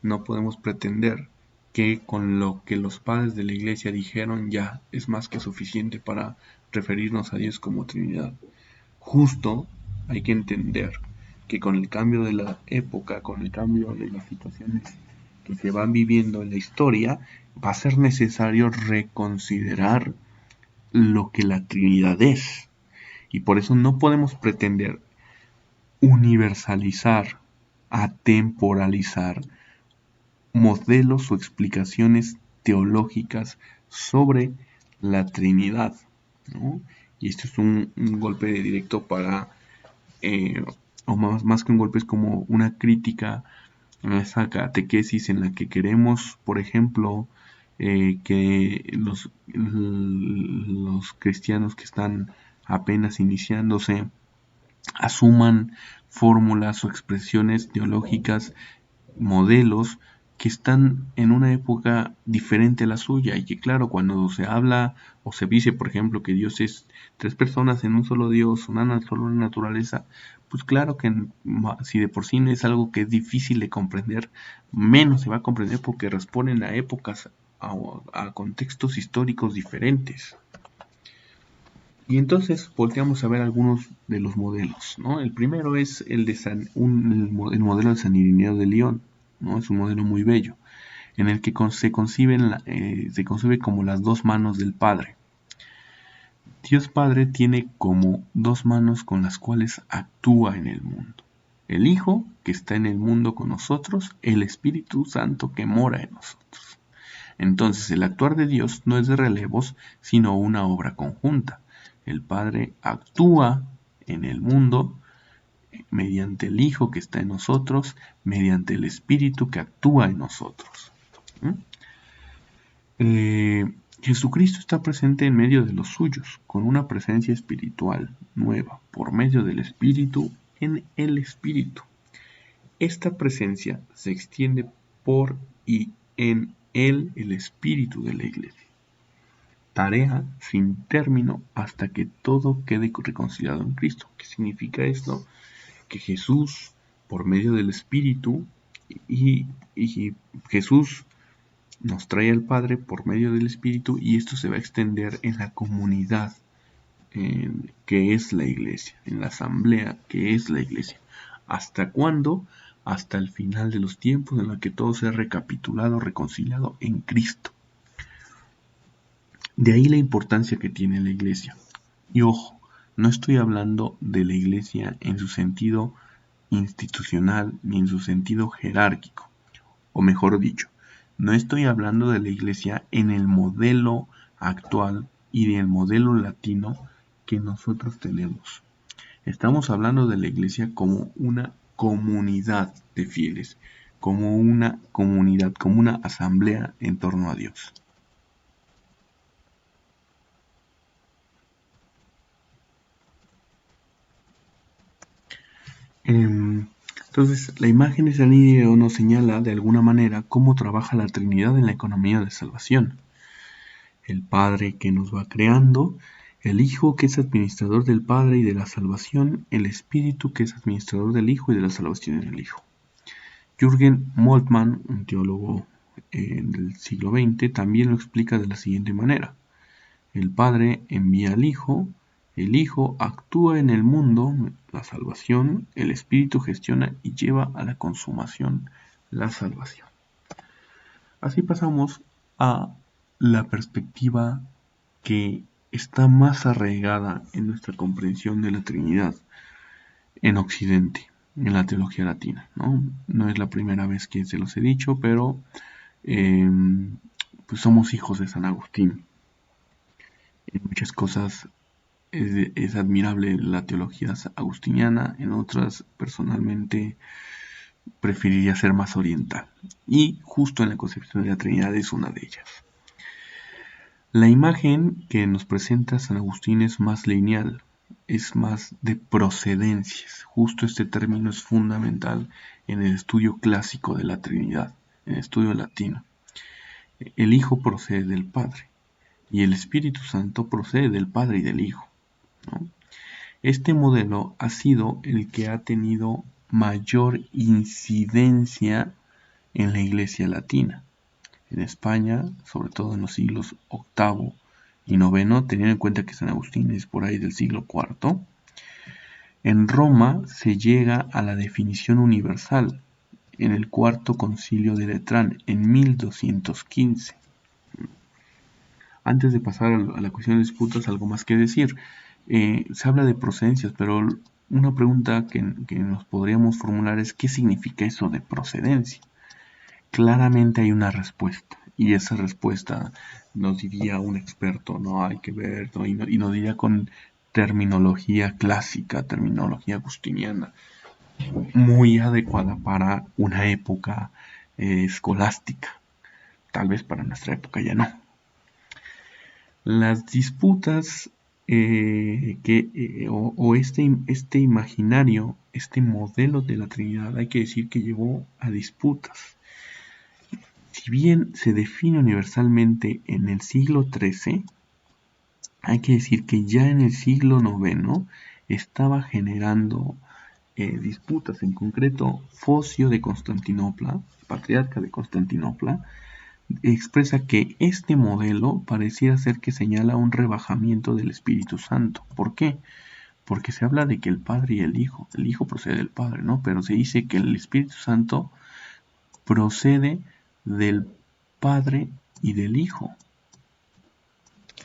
no podemos pretender que con lo que los padres de la Iglesia dijeron ya es más que suficiente para referirnos a Dios como Trinidad. Justo hay que entender que con el cambio de la época, con el cambio de las situaciones que se van viviendo en la historia, va a ser necesario reconsiderar lo que la Trinidad es. Y por eso no podemos pretender universalizar, atemporalizar modelos o explicaciones teológicas sobre la Trinidad, ¿no? Y esto es un golpe directo para, o más que un golpe, es como una crítica a esa catequesis en la que queremos, por ejemplo, que los cristianos que están apenas iniciándose asuman fórmulas o expresiones teológicas, modelos que están en una época diferente a la suya, y que claro, cuando se habla o se dice, por ejemplo, que Dios es tres personas en un solo Dios, una sola naturaleza, pues claro que si de por sí no es algo que es difícil de comprender, menos se va a comprender porque responden a épocas, a contextos históricos diferentes. Y entonces volteamos a ver algunos de los modelos, ¿no? El primero es el de el modelo de San Irineo de León, ¿no? Es un modelo muy bello, en el que se concibe como las dos manos del Padre. Dios Padre tiene como dos manos con las cuales actúa en el mundo. El Hijo, que está en el mundo con nosotros, el Espíritu Santo que mora en nosotros. Entonces el actuar de Dios no es de relevos, sino una obra conjunta. El Padre actúa en el mundo mediante el Hijo que está en nosotros, mediante el Espíritu que actúa en nosotros. Jesucristo está presente en medio de los suyos, con una presencia espiritual nueva, por medio del Espíritu en el Espíritu. Esta presencia se extiende por y en él el Espíritu de la Iglesia. Tarea sin término hasta que todo quede reconciliado en Cristo. ¿Qué significa esto? Que Jesús, por medio del Espíritu, y Jesús nos trae al Padre por medio del Espíritu, y esto se va a extender en la comunidad que es la Iglesia, en la asamblea que es la Iglesia. ¿Hasta cuándo? Hasta el final de los tiempos, en la que todo sea recapitulado, reconciliado en Cristo. De ahí la importancia que tiene la Iglesia. Y ojo, no estoy hablando de la Iglesia en su sentido institucional ni en su sentido jerárquico, o mejor dicho, no estoy hablando de la Iglesia en el modelo actual y del modelo latino que nosotros tenemos. Estamos hablando de la Iglesia como una comunidad de fieles, como una comunidad, como una asamblea en torno a Dios. Entonces, la imagen de San Irineo nos señala de alguna manera cómo trabaja la Trinidad en la economía de salvación. El Padre que nos va creando, el Hijo que es administrador del Padre y de la salvación, el Espíritu que es administrador del Hijo y de la salvación en el Hijo. Jürgen Moltmann, un teólogo del siglo XX, también lo explica de la siguiente manera. El Padre envía al Hijo, el Hijo actúa en el mundo, la salvación, el Espíritu gestiona y lleva a la consumación la salvación. Así pasamos a la perspectiva que está más arraigada en nuestra comprensión de la Trinidad en Occidente, en la teología latina, ¿no? No es la primera vez que se los he dicho, pero pues somos hijos de San Agustín. En muchas cosas es admirable la teología agustiniana, en otras personalmente preferiría ser más oriental. Y justo en la concepción de la Trinidad es una de ellas. La imagen que nos presenta San Agustín es más lineal, es más de procedencias. Justo este término es fundamental en el estudio clásico de la Trinidad, en el estudio latino. El Hijo procede del Padre y el Espíritu Santo procede del Padre y del Hijo, ¿no? Este modelo ha sido el que ha tenido mayor incidencia en la Iglesia latina. En España, sobre todo en los siglos VIII y IX, teniendo en cuenta que San Agustín es por ahí del siglo IV, en Roma se llega a la definición universal en el Cuarto Concilio de Letrán en 1215. Antes de pasar a la cuestión de disputas, algo más que decir. Se habla de procedencias, pero una pregunta que nos podríamos formular es ¿qué significa eso de procedencia? Claramente hay una respuesta, y esa respuesta nos diría un experto, no hay que ver, ¿no? Y nos diría con terminología clásica, terminología agustiniana, muy adecuada para una época escolástica. Tal vez para nuestra época ya no. Las disputas este imaginario, este modelo de la Trinidad, hay que decir que llevó a disputas. Si bien se define universalmente en el siglo XIII, hay que decir que ya en el siglo IX estaba generando disputas. En concreto, Focio de Constantinopla, patriarca de Constantinopla, expresa que este modelo pareciera ser que señala un rebajamiento del Espíritu Santo. ¿Por qué? Porque se habla de que el Padre y el Hijo procede del Padre, ¿no? Pero se dice que el Espíritu Santo procede del Padre y del Hijo,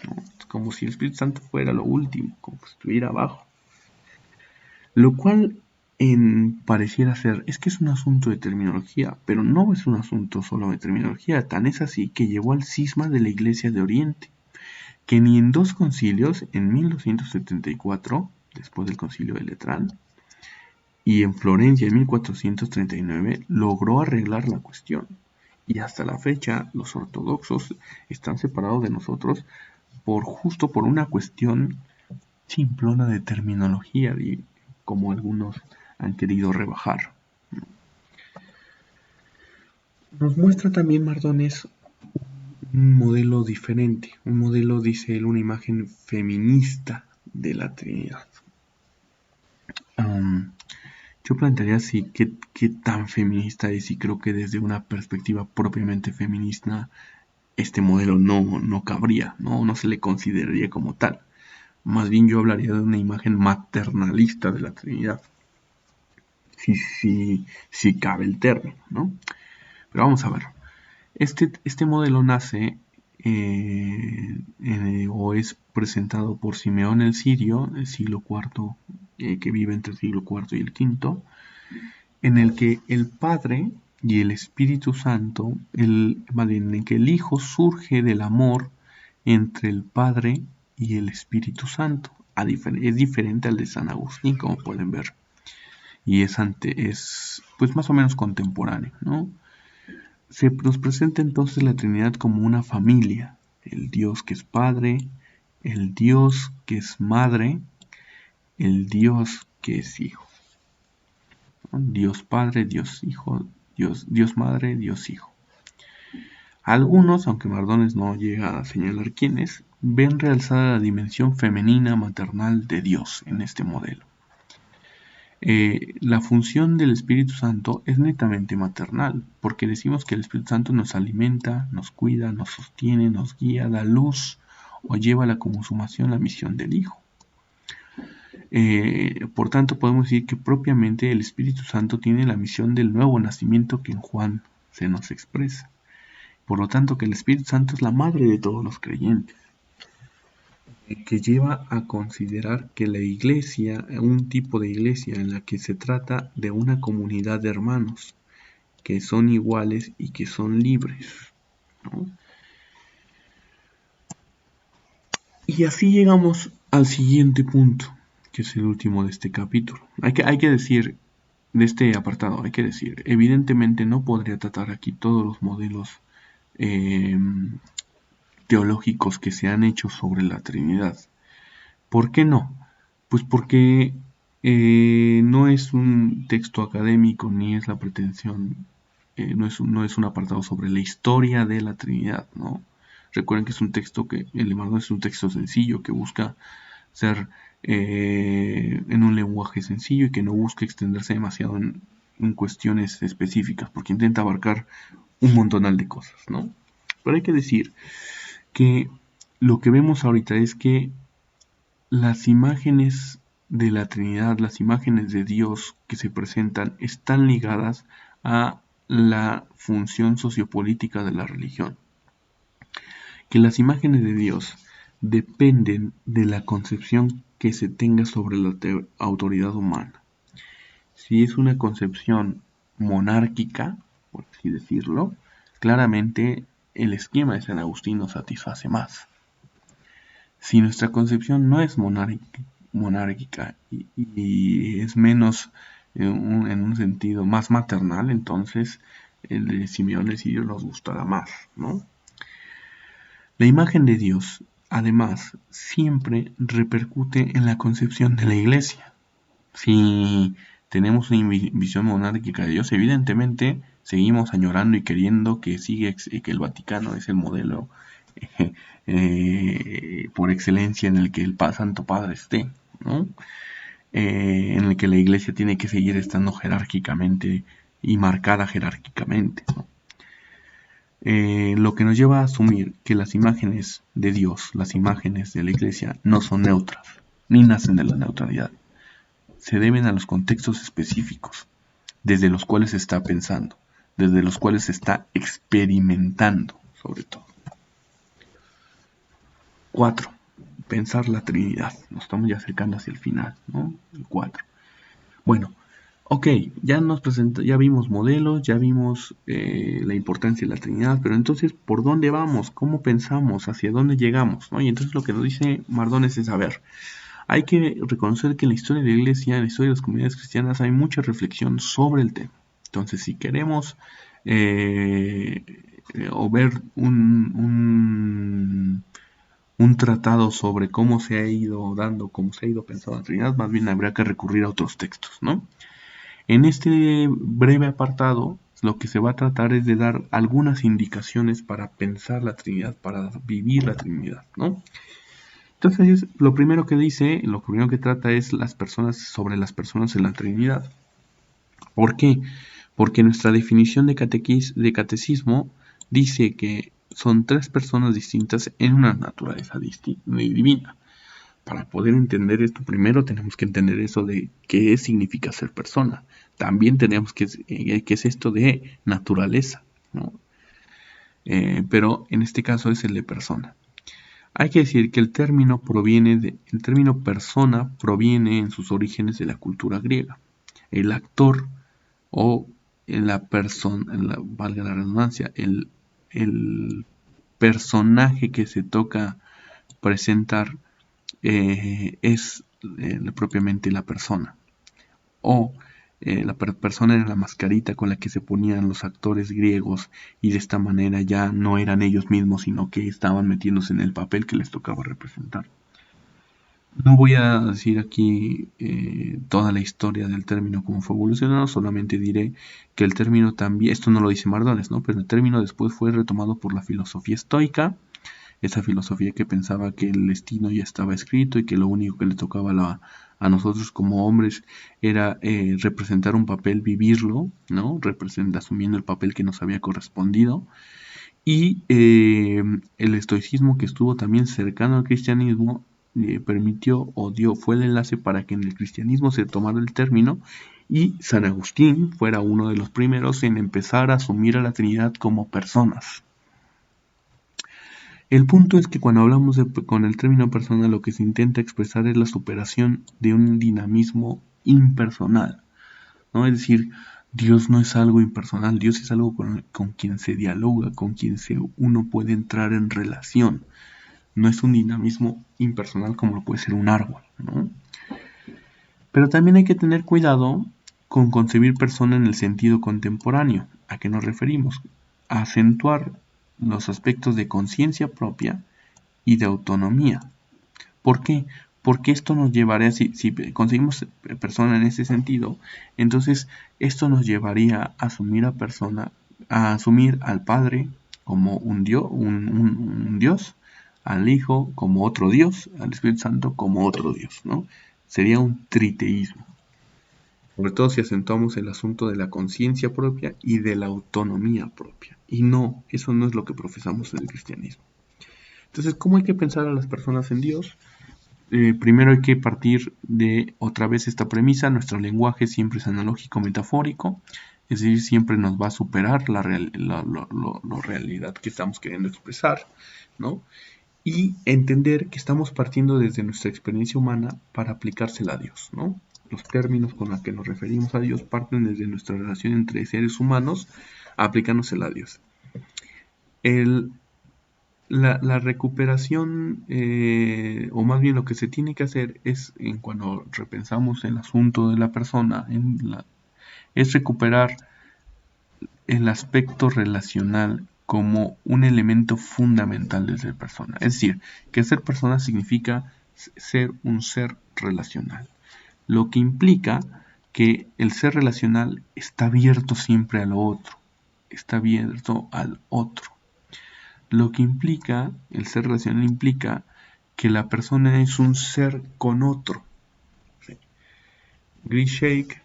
¿no? Como si el Espíritu Santo fuera lo último, como si estuviera abajo. Lo cual pareciera ser, es que es un asunto de terminología, pero no es un asunto solo de terminología, tan es así que llevó al cisma de la Iglesia de Oriente, que ni en dos concilios, en 1274, después del concilio de Letrán, y en Florencia en 1439, logró arreglar la cuestión. Y hasta la fecha, los ortodoxos están separados de nosotros justo por una cuestión simplona de terminología, como algunos han querido rebajar. Nos muestra también Mardones un modelo diferente, un modelo, dice él, una imagen feminista de la Trinidad. Yo plantearía así qué tan feminista es, y creo que desde una perspectiva propiamente feminista este modelo no cabría, no se le consideraría como tal. Más bien yo hablaría de una imagen maternalista de la Trinidad, si cabe el término, ¿no? Pero vamos a ver. Este modelo nace o es presentado por Simeón el Sirio, del siglo IV, que vive entre el siglo IV y el V, en el que el Padre y el Espíritu Santo, en el que el Hijo surge del amor entre el Padre y el Espíritu Santo. Es diferente al de San Agustín, como pueden ver, y es pues más o menos contemporáneo, ¿no? Se nos presenta entonces la Trinidad como una familia, el Dios que es Padre, el Dios que es Madre, el Dios que es Hijo, ¿no? Dios Padre, Dios Hijo, Dios Madre, Dios Hijo. Algunos, aunque Mardones no llega a señalar quiénes, ven realzada la dimensión femenina maternal de Dios en este modelo. La función del Espíritu Santo es netamente maternal, porque decimos que el Espíritu Santo nos alimenta, nos cuida, nos sostiene, nos guía, da luz o lleva a la consumación la misión del Hijo. Por tanto, podemos decir que propiamente el Espíritu Santo tiene la misión del nuevo nacimiento que en Juan se nos expresa. Por lo tanto, que el Espíritu Santo es la madre de todos los creyentes, que lleva a considerar que la iglesia, un tipo de iglesia en la que se trata de una comunidad de hermanos, que son iguales y que son libres, ¿no? Y así llegamos al siguiente punto, que es el último de este capítulo. Hay que decir, de este apartado, hay que decir, evidentemente no podría tratar aquí todos los modelos teológicos que se han hecho sobre la Trinidad. ¿Por qué no? Pues porque no es un texto académico ni es la pretensión, no es un apartado sobre la historia de la Trinidad, ¿no? Recuerden que es un texto el de Mardón es un texto sencillo que busca ser en un lenguaje sencillo y que no busca extenderse demasiado en cuestiones específicas, porque intenta abarcar un montonal de cosas, ¿no? Pero hay que decir que lo que vemos ahorita es que las imágenes de la Trinidad, las imágenes de Dios que se presentan, están ligadas a la función sociopolítica de la religión. Que las imágenes de Dios dependen de la concepción que se tenga sobre la autoridad humana. Si es una concepción monárquica, por así decirlo, claramente el esquema de San Agustín nos satisface más. Si nuestra concepción no es monárquica y es menos en un sentido más maternal, entonces el de Simeón el Sirio nos gustará más, ¿no? La imagen de Dios, además, siempre repercute en la concepción de la Iglesia. Si tenemos una visión monárquica de Dios, evidentemente seguimos añorando y queriendo que el Vaticano es el modelo por excelencia en el que el Santo Padre esté, ¿no? En el que la Iglesia tiene que seguir estando jerárquicamente y marcada jerárquicamente, ¿no? Lo que nos lleva a asumir que las imágenes de Dios, las imágenes de la Iglesia, no son neutras, ni nacen de la neutralidad. Se deben a los contextos específicos, desde los cuales se está pensando, desde los cuales se está experimentando, sobre todo. 4. Pensar la Trinidad. Nos estamos ya acercando hacia el final, ¿no? El 4. Bueno, ok, ya vimos modelos, ya vimos la importancia de la Trinidad, pero entonces, ¿por dónde vamos? ¿Cómo pensamos? ¿Hacia dónde llegamos? ¿No? Y entonces lo que nos dice Mardones es, a ver, hay que reconocer que en la historia de la Iglesia, en la historia de las comunidades cristianas, hay mucha reflexión sobre el tema. Entonces, si queremos o ver un tratado sobre cómo se ha ido dando, cómo se ha ido pensando la Trinidad, más bien habría que recurrir a otros textos, ¿no? En este breve apartado, lo que se va a tratar es de dar algunas indicaciones para pensar la Trinidad, para vivir la Trinidad, ¿no? Entonces, lo primero que trata es sobre las personas en la Trinidad. ¿Por qué? Porque nuestra definición de catecismo dice que son tres personas distintas en una naturaleza divina. Para poder entender esto, primero tenemos que entender eso de qué significa ser persona. También tenemos qué es esto de naturaleza, ¿no? Pero en este caso es el de persona. Hay que decir que el término persona proviene en sus orígenes de la cultura griega. El actor o la persona, valga la redundancia, el personaje que se toca presentar es propiamente la persona. O la persona era la mascarita con la que se ponían los actores griegos y de esta manera ya no eran ellos mismos, sino que estaban metiéndose en el papel que les tocaba representar. No voy a decir aquí toda la historia del término como fue evolucionando, solamente diré que el término también, esto no lo dice Mardones, ¿no? Pero el término después fue retomado por la filosofía estoica, esa filosofía que pensaba que el destino ya estaba escrito y que lo único que le tocaba a nosotros como hombres era representar un papel, vivirlo, ¿no? Asumiendo el papel que nos había correspondido. Y el estoicismo, que estuvo también cercano al cristianismo, permitió o fue el enlace para que en el cristianismo se tomara el término y San Agustín fuera uno de los primeros en empezar a asumir a la Trinidad como personas. El punto es que cuando hablamos con el término persona, lo que se intenta expresar es la superación de un dinamismo impersonal, ¿no? Es decir, Dios no es algo impersonal, Dios es algo con quien se dialoga, con quien uno puede entrar en relación. No es un dinamismo impersonal como lo puede ser un árbol, ¿no? Pero también hay que tener cuidado con concebir persona en el sentido contemporáneo. ¿A qué nos referimos? A acentuar los aspectos de conciencia propia y de autonomía. ¿Por qué? Porque esto nos llevaría, si conseguimos persona en ese sentido, entonces esto nos llevaría a asumir al Padre como un Dios, al Hijo como otro Dios, al Espíritu Santo como otro Dios, ¿no? Sería un triteísmo. Sobre todo si acentuamos el asunto de la conciencia propia y de la autonomía propia. Y no, eso no es lo que profesamos en el cristianismo. Entonces, ¿cómo hay que pensar a las personas en Dios? Primero hay que partir de otra vez esta premisa: nuestro lenguaje siempre es analógico metafórico, es decir, siempre nos va a superar la realidad que estamos queriendo expresar, ¿no? Y entender que estamos partiendo desde nuestra experiencia humana para aplicársela a Dios, ¿no? Los términos con los que nos referimos a Dios parten desde nuestra relación entre seres humanos, aplicándosela a Dios. La recuperación, o más bien lo que se tiene que hacer es, cuando repensamos el asunto de la persona, es recuperar el aspecto relacional como un elemento fundamental de ser persona. Es decir, que ser persona significa ser un ser relacional, lo que implica que el ser relacional está abierto siempre a lo otro, está abierto al otro. Lo que implica, el ser relacional implica que la persona es un ser con otro. ¿Sí? Grisheik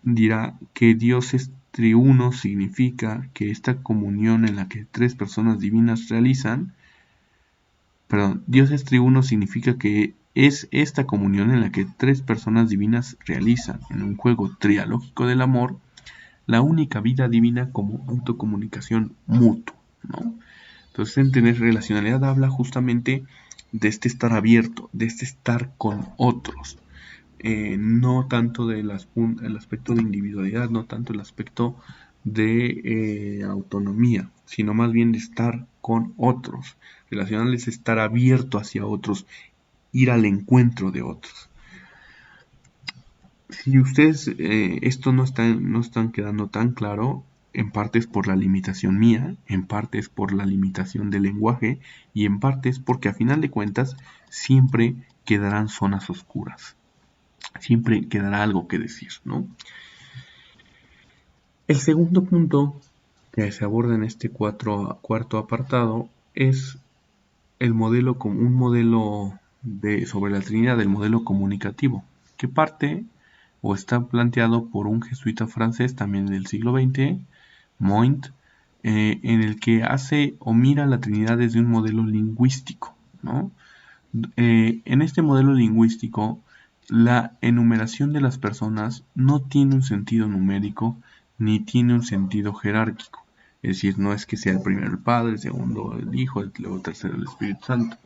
dirá que Dios es triuno, significa que esta comunión en la que tres personas divinas Dios es triuno significa que es esta comunión en la que tres personas divinas realizan, en un juego trialógico del amor, la única vida divina como autocomunicación mutua, ¿no? Entonces, en tener relacionalidad habla justamente de este estar abierto, de este estar con otros. No tanto el aspecto de individualidad, no tanto el aspecto de autonomía, sino más bien de estar con otros. Relacional es estar abierto hacia otros, ir al encuentro de otros. Si ustedes esto no están quedando tan claro, en parte es por la limitación mía, en parte es por la limitación del lenguaje y en parte es porque a final de cuentas siempre quedarán zonas oscuras, siempre quedará algo que decir, ¿no? El segundo punto que se aborda en este cuarto apartado es un modelo sobre la Trinidad, del modelo comunicativo, que parte o está planteado por un jesuita francés también del siglo XX, Moint, en el que hace o mira la Trinidad desde un modelo lingüístico, ¿no? En este modelo lingüístico, la enumeración de las personas no tiene un sentido numérico ni tiene un sentido jerárquico. Es decir, no es que sea el primero el Padre, el segundo el Hijo, luego el tercero el Espíritu Santo,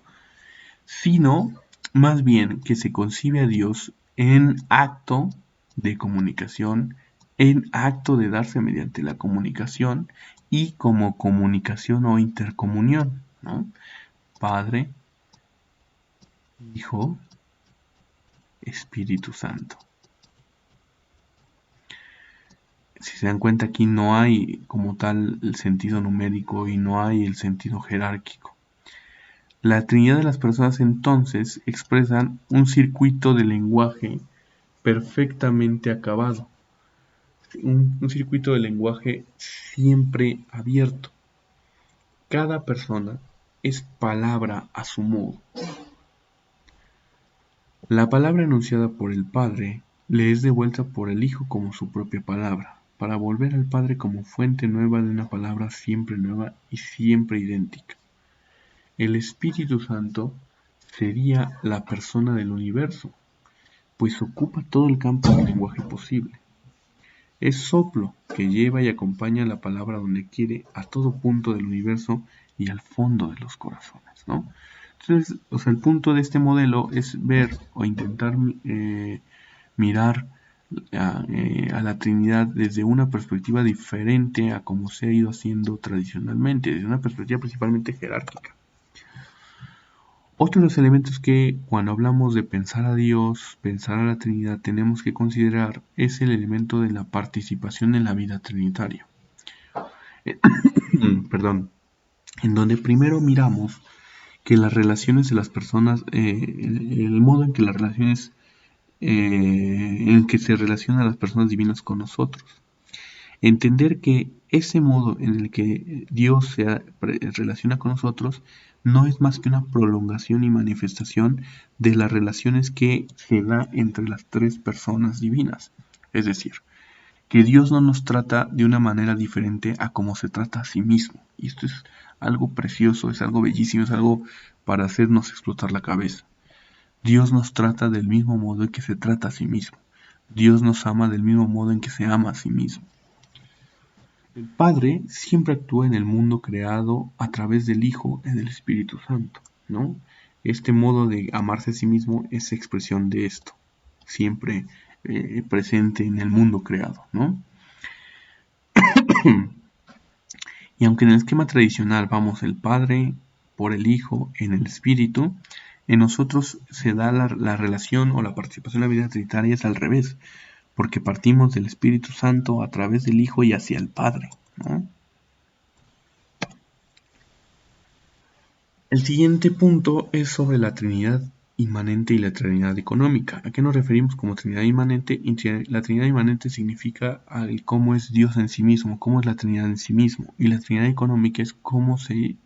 sino más bien que se concibe a Dios en acto de comunicación, en acto de darse mediante la comunicación y como comunicación o intercomunión, ¿no? Padre, Hijo, Espíritu Santo. Si se dan cuenta, aquí no hay como tal el sentido numérico y no hay el sentido jerárquico. La Trinidad de las personas entonces expresan un circuito de lenguaje perfectamente acabado, un circuito de lenguaje siempre abierto. Cada persona es palabra a su modo. La palabra enunciada por el Padre le es devuelta por el Hijo como su propia palabra, para volver al Padre como fuente nueva de una palabra siempre nueva y siempre idéntica. El Espíritu Santo sería la persona del universo, pues ocupa todo el campo del lenguaje posible. Es soplo que lleva y acompaña la palabra donde quiere, a todo punto del universo y al fondo de los corazones, ¿no? Entonces, el punto de este modelo es ver o intentar mirar a la Trinidad desde una perspectiva diferente a como se ha ido haciendo tradicionalmente, desde una perspectiva principalmente jerárquica. Otro de los elementos que cuando hablamos de pensar a Dios, pensar a la Trinidad, tenemos que considerar es el elemento de la participación en la vida trinitaria. Perdón, en donde primero miramos que las relaciones de las personas, el modo en que las relaciones, en que se relacionan las personas divinas con nosotros. Entender que ese modo en el que Dios se relaciona con nosotros no es más que una prolongación y manifestación de las relaciones que se da entre las tres personas divinas. Es decir, que Dios no nos trata de una manera diferente a como se trata a sí mismo. Y esto es algo precioso, es algo bellísimo, es algo para hacernos explotar la cabeza. Dios nos trata del mismo modo en que se trata a sí mismo. Dios nos ama del mismo modo en que se ama a sí mismo. El Padre siempre actúa en el mundo creado a través del Hijo y del Espíritu Santo, ¿no? Este modo de amarse a sí mismo es expresión de esto, siempre presente en el mundo creado, ¿no? Y aunque en el esquema tradicional vamos el Padre por el Hijo en el Espíritu, en nosotros se da la relación o la participación en la vida trinitaria es al revés, porque partimos del Espíritu Santo a través del Hijo y hacia el Padre, ¿no? El siguiente punto es sobre la Trinidad inmanente y la Trinidad económica. ¿A qué nos referimos como Trinidad inmanente? La Trinidad inmanente significa cómo es Dios en sí mismo, cómo es la Trinidad en sí mismo. Y la Trinidad económica es cómo se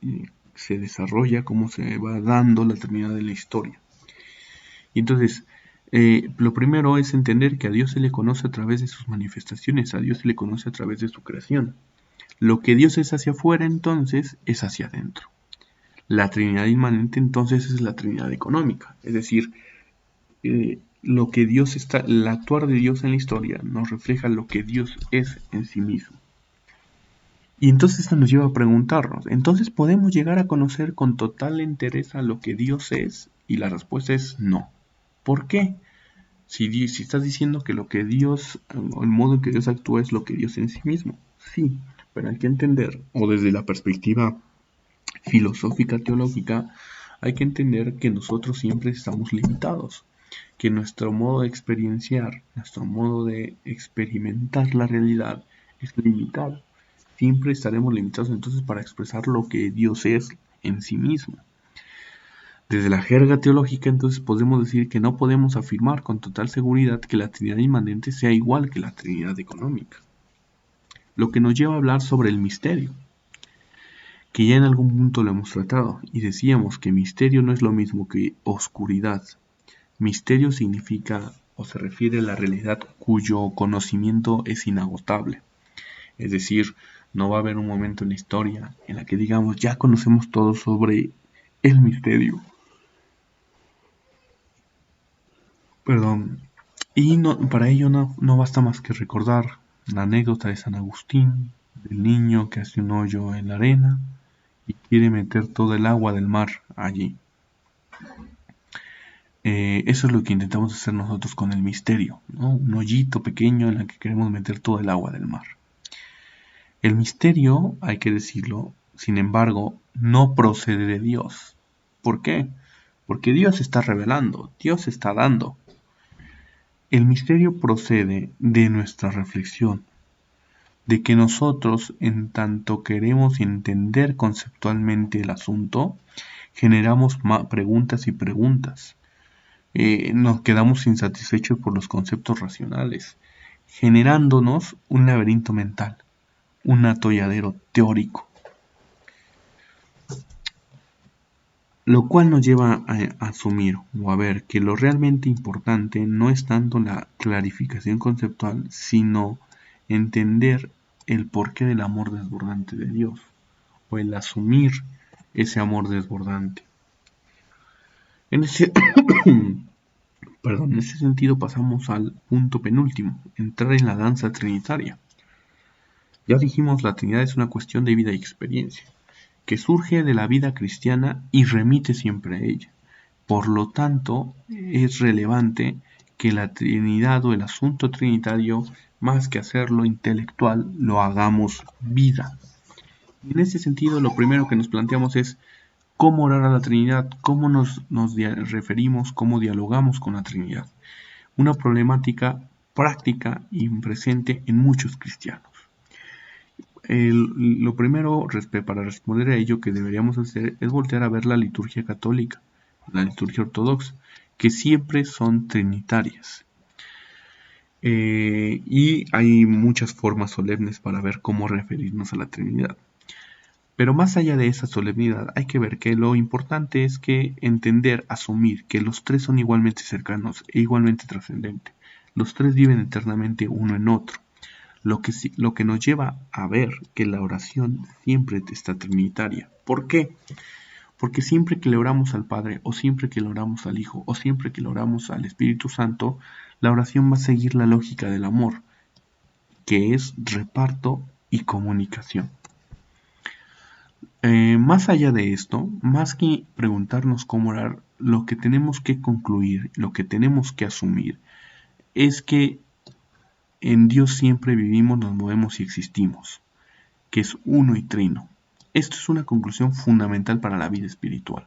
desarrolla, cómo se va dando la Trinidad de la historia. Y entonces, lo primero es entender que a Dios se le conoce a través de sus manifestaciones, a Dios se le conoce a través de su creación. Lo que Dios es hacia afuera, entonces, es hacia adentro. La Trinidad inmanente entonces es la Trinidad económica, es decir, lo que Dios está, el actuar de Dios en la historia nos refleja lo que Dios es en sí mismo. Y entonces esto nos lleva a preguntarnos, ¿entonces podemos llegar a conocer con total entereza lo que Dios es? Y la respuesta es no. ¿Por qué? Si estás diciendo que lo que Dios, el modo en que Dios actúa es lo que Dios es en sí mismo, sí, pero hay que entender, o desde la perspectiva filosófica teológica, hay que entender que nosotros siempre estamos limitados, que nuestro modo de experienciar, nuestro modo de experimentar la realidad es limitado. Siempre estaremos limitados entonces para expresar lo que Dios es en sí mismo. Desde la jerga teológica entonces podemos decir que no podemos afirmar con total seguridad que la Trinidad inmanente sea igual que la Trinidad económica. Lo que nos lleva a hablar sobre el misterio, que ya en algún punto lo hemos tratado, y decíamos que misterio no es lo mismo que oscuridad. Misterio significa o se refiere a la realidad cuyo conocimiento es inagotable. Es decir, no va a haber un momento en la historia en la que digamos ya conocemos todo sobre el misterio. Perdón. Y para ello no basta más que recordar la anécdota de San Agustín, del niño que hace un hoyo en la arena y quiere meter todo el agua del mar allí. Eso es lo que intentamos hacer nosotros con el misterio, ¿no? Un hoyito pequeño en el que queremos meter todo el agua del mar. El misterio, hay que decirlo, sin embargo, no procede de Dios. ¿Por qué? Porque Dios está revelando, Dios está dando. El misterio procede de nuestra reflexión, de que nosotros, en tanto queremos entender conceptualmente el asunto, generamos preguntas y preguntas. Nos quedamos insatisfechos por los conceptos racionales, generándonos un laberinto mental, un atolladero teórico. Lo cual nos lleva a asumir o a ver que lo realmente importante no es tanto la clarificación conceptual, sino entender el porqué del amor desbordante de Dios, o el asumir ese amor desbordante. En ese, en ese sentido pasamos al punto penúltimo, entrar en la danza trinitaria. Ya dijimos, la Trinidad es una cuestión de vida y experiencia, que surge de la vida cristiana y remite siempre a ella. Por lo tanto, es relevante que la Trinidad o el asunto trinitario, más que hacerlo intelectual, lo hagamos vida. Y en ese sentido, lo primero que nos planteamos es cómo orar a la Trinidad, cómo nos referimos, cómo dialogamos con la Trinidad. Una problemática práctica y presente en muchos cristianos. Lo primero para responder a ello que deberíamos hacer es voltear a ver la liturgia católica, la liturgia ortodoxa, que siempre son trinitarias. Y hay muchas formas solemnes para ver cómo referirnos a la Trinidad. Pero más allá de esa solemnidad, hay que ver que lo importante es que entender, asumir que los tres son igualmente cercanos e igualmente trascendentes. Los tres viven eternamente uno en otro. Lo que nos lleva a ver que la oración siempre está trinitaria. ¿Por qué? Porque siempre que le oramos al Padre, o siempre que le oramos al Hijo, o siempre que le oramos al Espíritu Santo, la oración va a seguir la lógica del amor, que es reparto y comunicación. Más allá de esto, más que preguntarnos cómo orar, lo que tenemos que concluir, lo que tenemos que asumir, es que en Dios siempre vivimos, nos movemos y existimos, que es uno y trino. Esto es una conclusión fundamental para la vida espiritual.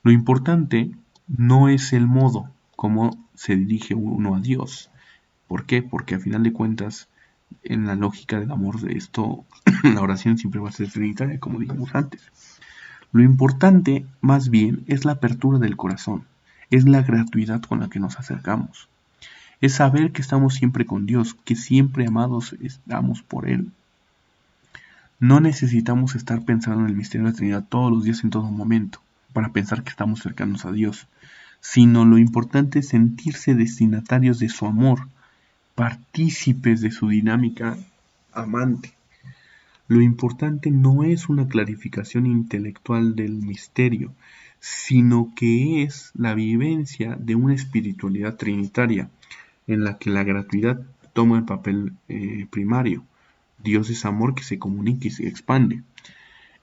Lo importante no es el modo como se dirige uno a Dios. ¿Por qué? Porque a final de cuentas, en la lógica del amor de esto, la oración siempre va a ser trinitaria, como dijimos antes. Lo importante, más bien, es la apertura del corazón, es la gratuidad con la que nos acercamos. Es saber que estamos siempre con Dios, que siempre amados estamos por Él. No necesitamos estar pensando en el misterio de la Trinidad todos los días en todo momento, para pensar que estamos cercanos a Dios, sino lo importante es sentirse destinatarios de su amor, partícipes de su dinámica amante. Lo importante no es una clarificación intelectual del misterio, sino que es la vivencia de una espiritualidad trinitaria, en la que la gratuidad toma el papel primario. Dios es amor que se comunica y se expande,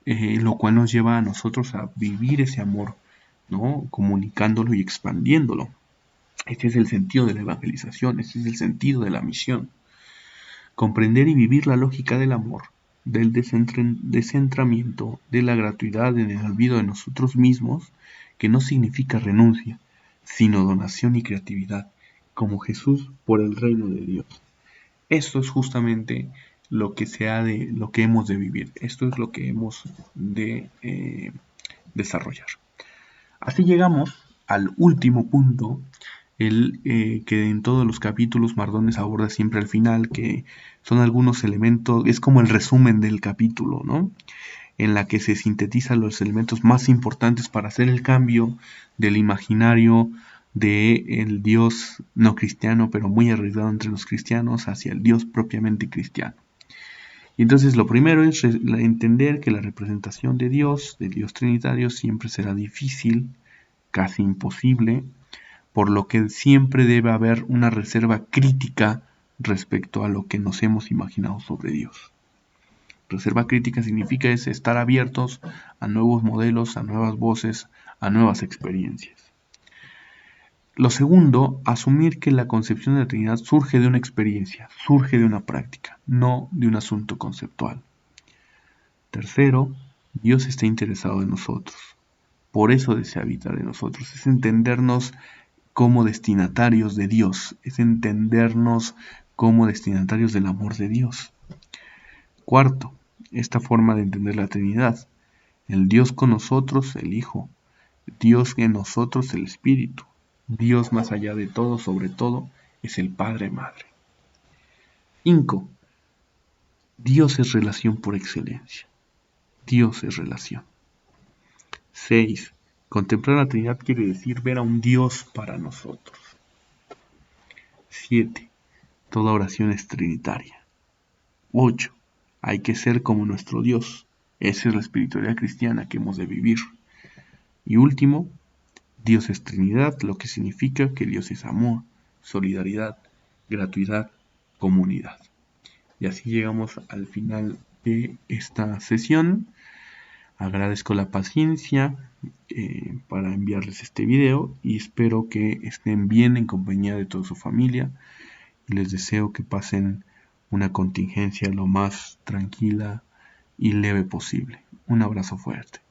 lo cual nos lleva a nosotros a vivir ese amor, ¿no? Comunicándolo y expandiéndolo. Este es el sentido de la evangelización, este es el sentido de la misión. Comprender y vivir la lógica del amor, del descentramiento, de la gratuidad en el olvido de nosotros mismos, que no significa renuncia, sino donación y creatividad, como Jesús por el reino de Dios. Esto es justamente lo que lo que hemos de vivir. Esto es lo que hemos de desarrollar. Así llegamos al último punto, que en todos los capítulos Mardones aborda siempre al final, que son algunos elementos, es como el resumen del capítulo, ¿no? En la que se sintetizan los elementos más importantes para hacer el cambio del imaginario del Dios no cristiano, pero muy arraigado entre los cristianos, hacia el Dios propiamente cristiano. Y entonces lo primero es entender que la representación de Dios, del Dios trinitario, siempre será difícil, casi imposible, por lo que siempre debe haber una reserva crítica respecto a lo que nos hemos imaginado sobre Dios. Reserva crítica significa estar abiertos a nuevos modelos, a nuevas voces, a nuevas experiencias. Lo segundo, asumir que la concepción de la Trinidad surge de una experiencia, surge de una práctica, no de un asunto conceptual. Tercero, Dios está interesado en nosotros. Por eso desea habitar en nosotros, es entendernos como destinatarios de Dios, es entendernos como destinatarios del amor de Dios. Cuarto, esta forma de entender la Trinidad, el Dios con nosotros, el Hijo, Dios en nosotros, el Espíritu, Dios más allá de todo, sobre todo, es el Padre Madre. 5. Dios es relación por excelencia. Dios es relación. 6. Contemplar la Trinidad quiere decir ver a un Dios para nosotros. 7. Toda oración es trinitaria. 8. Hay que ser como nuestro Dios. Esa es la espiritualidad cristiana que hemos de vivir. Y último, Dios es Trinidad, lo que significa que Dios es amor, solidaridad, gratuidad, comunidad. Y así llegamos al final de esta sesión. Agradezco la paciencia para enviarles este video y espero que estén bien en compañía de toda su familia. Y les deseo que pasen una contingencia lo más tranquila y leve posible. Un abrazo fuerte.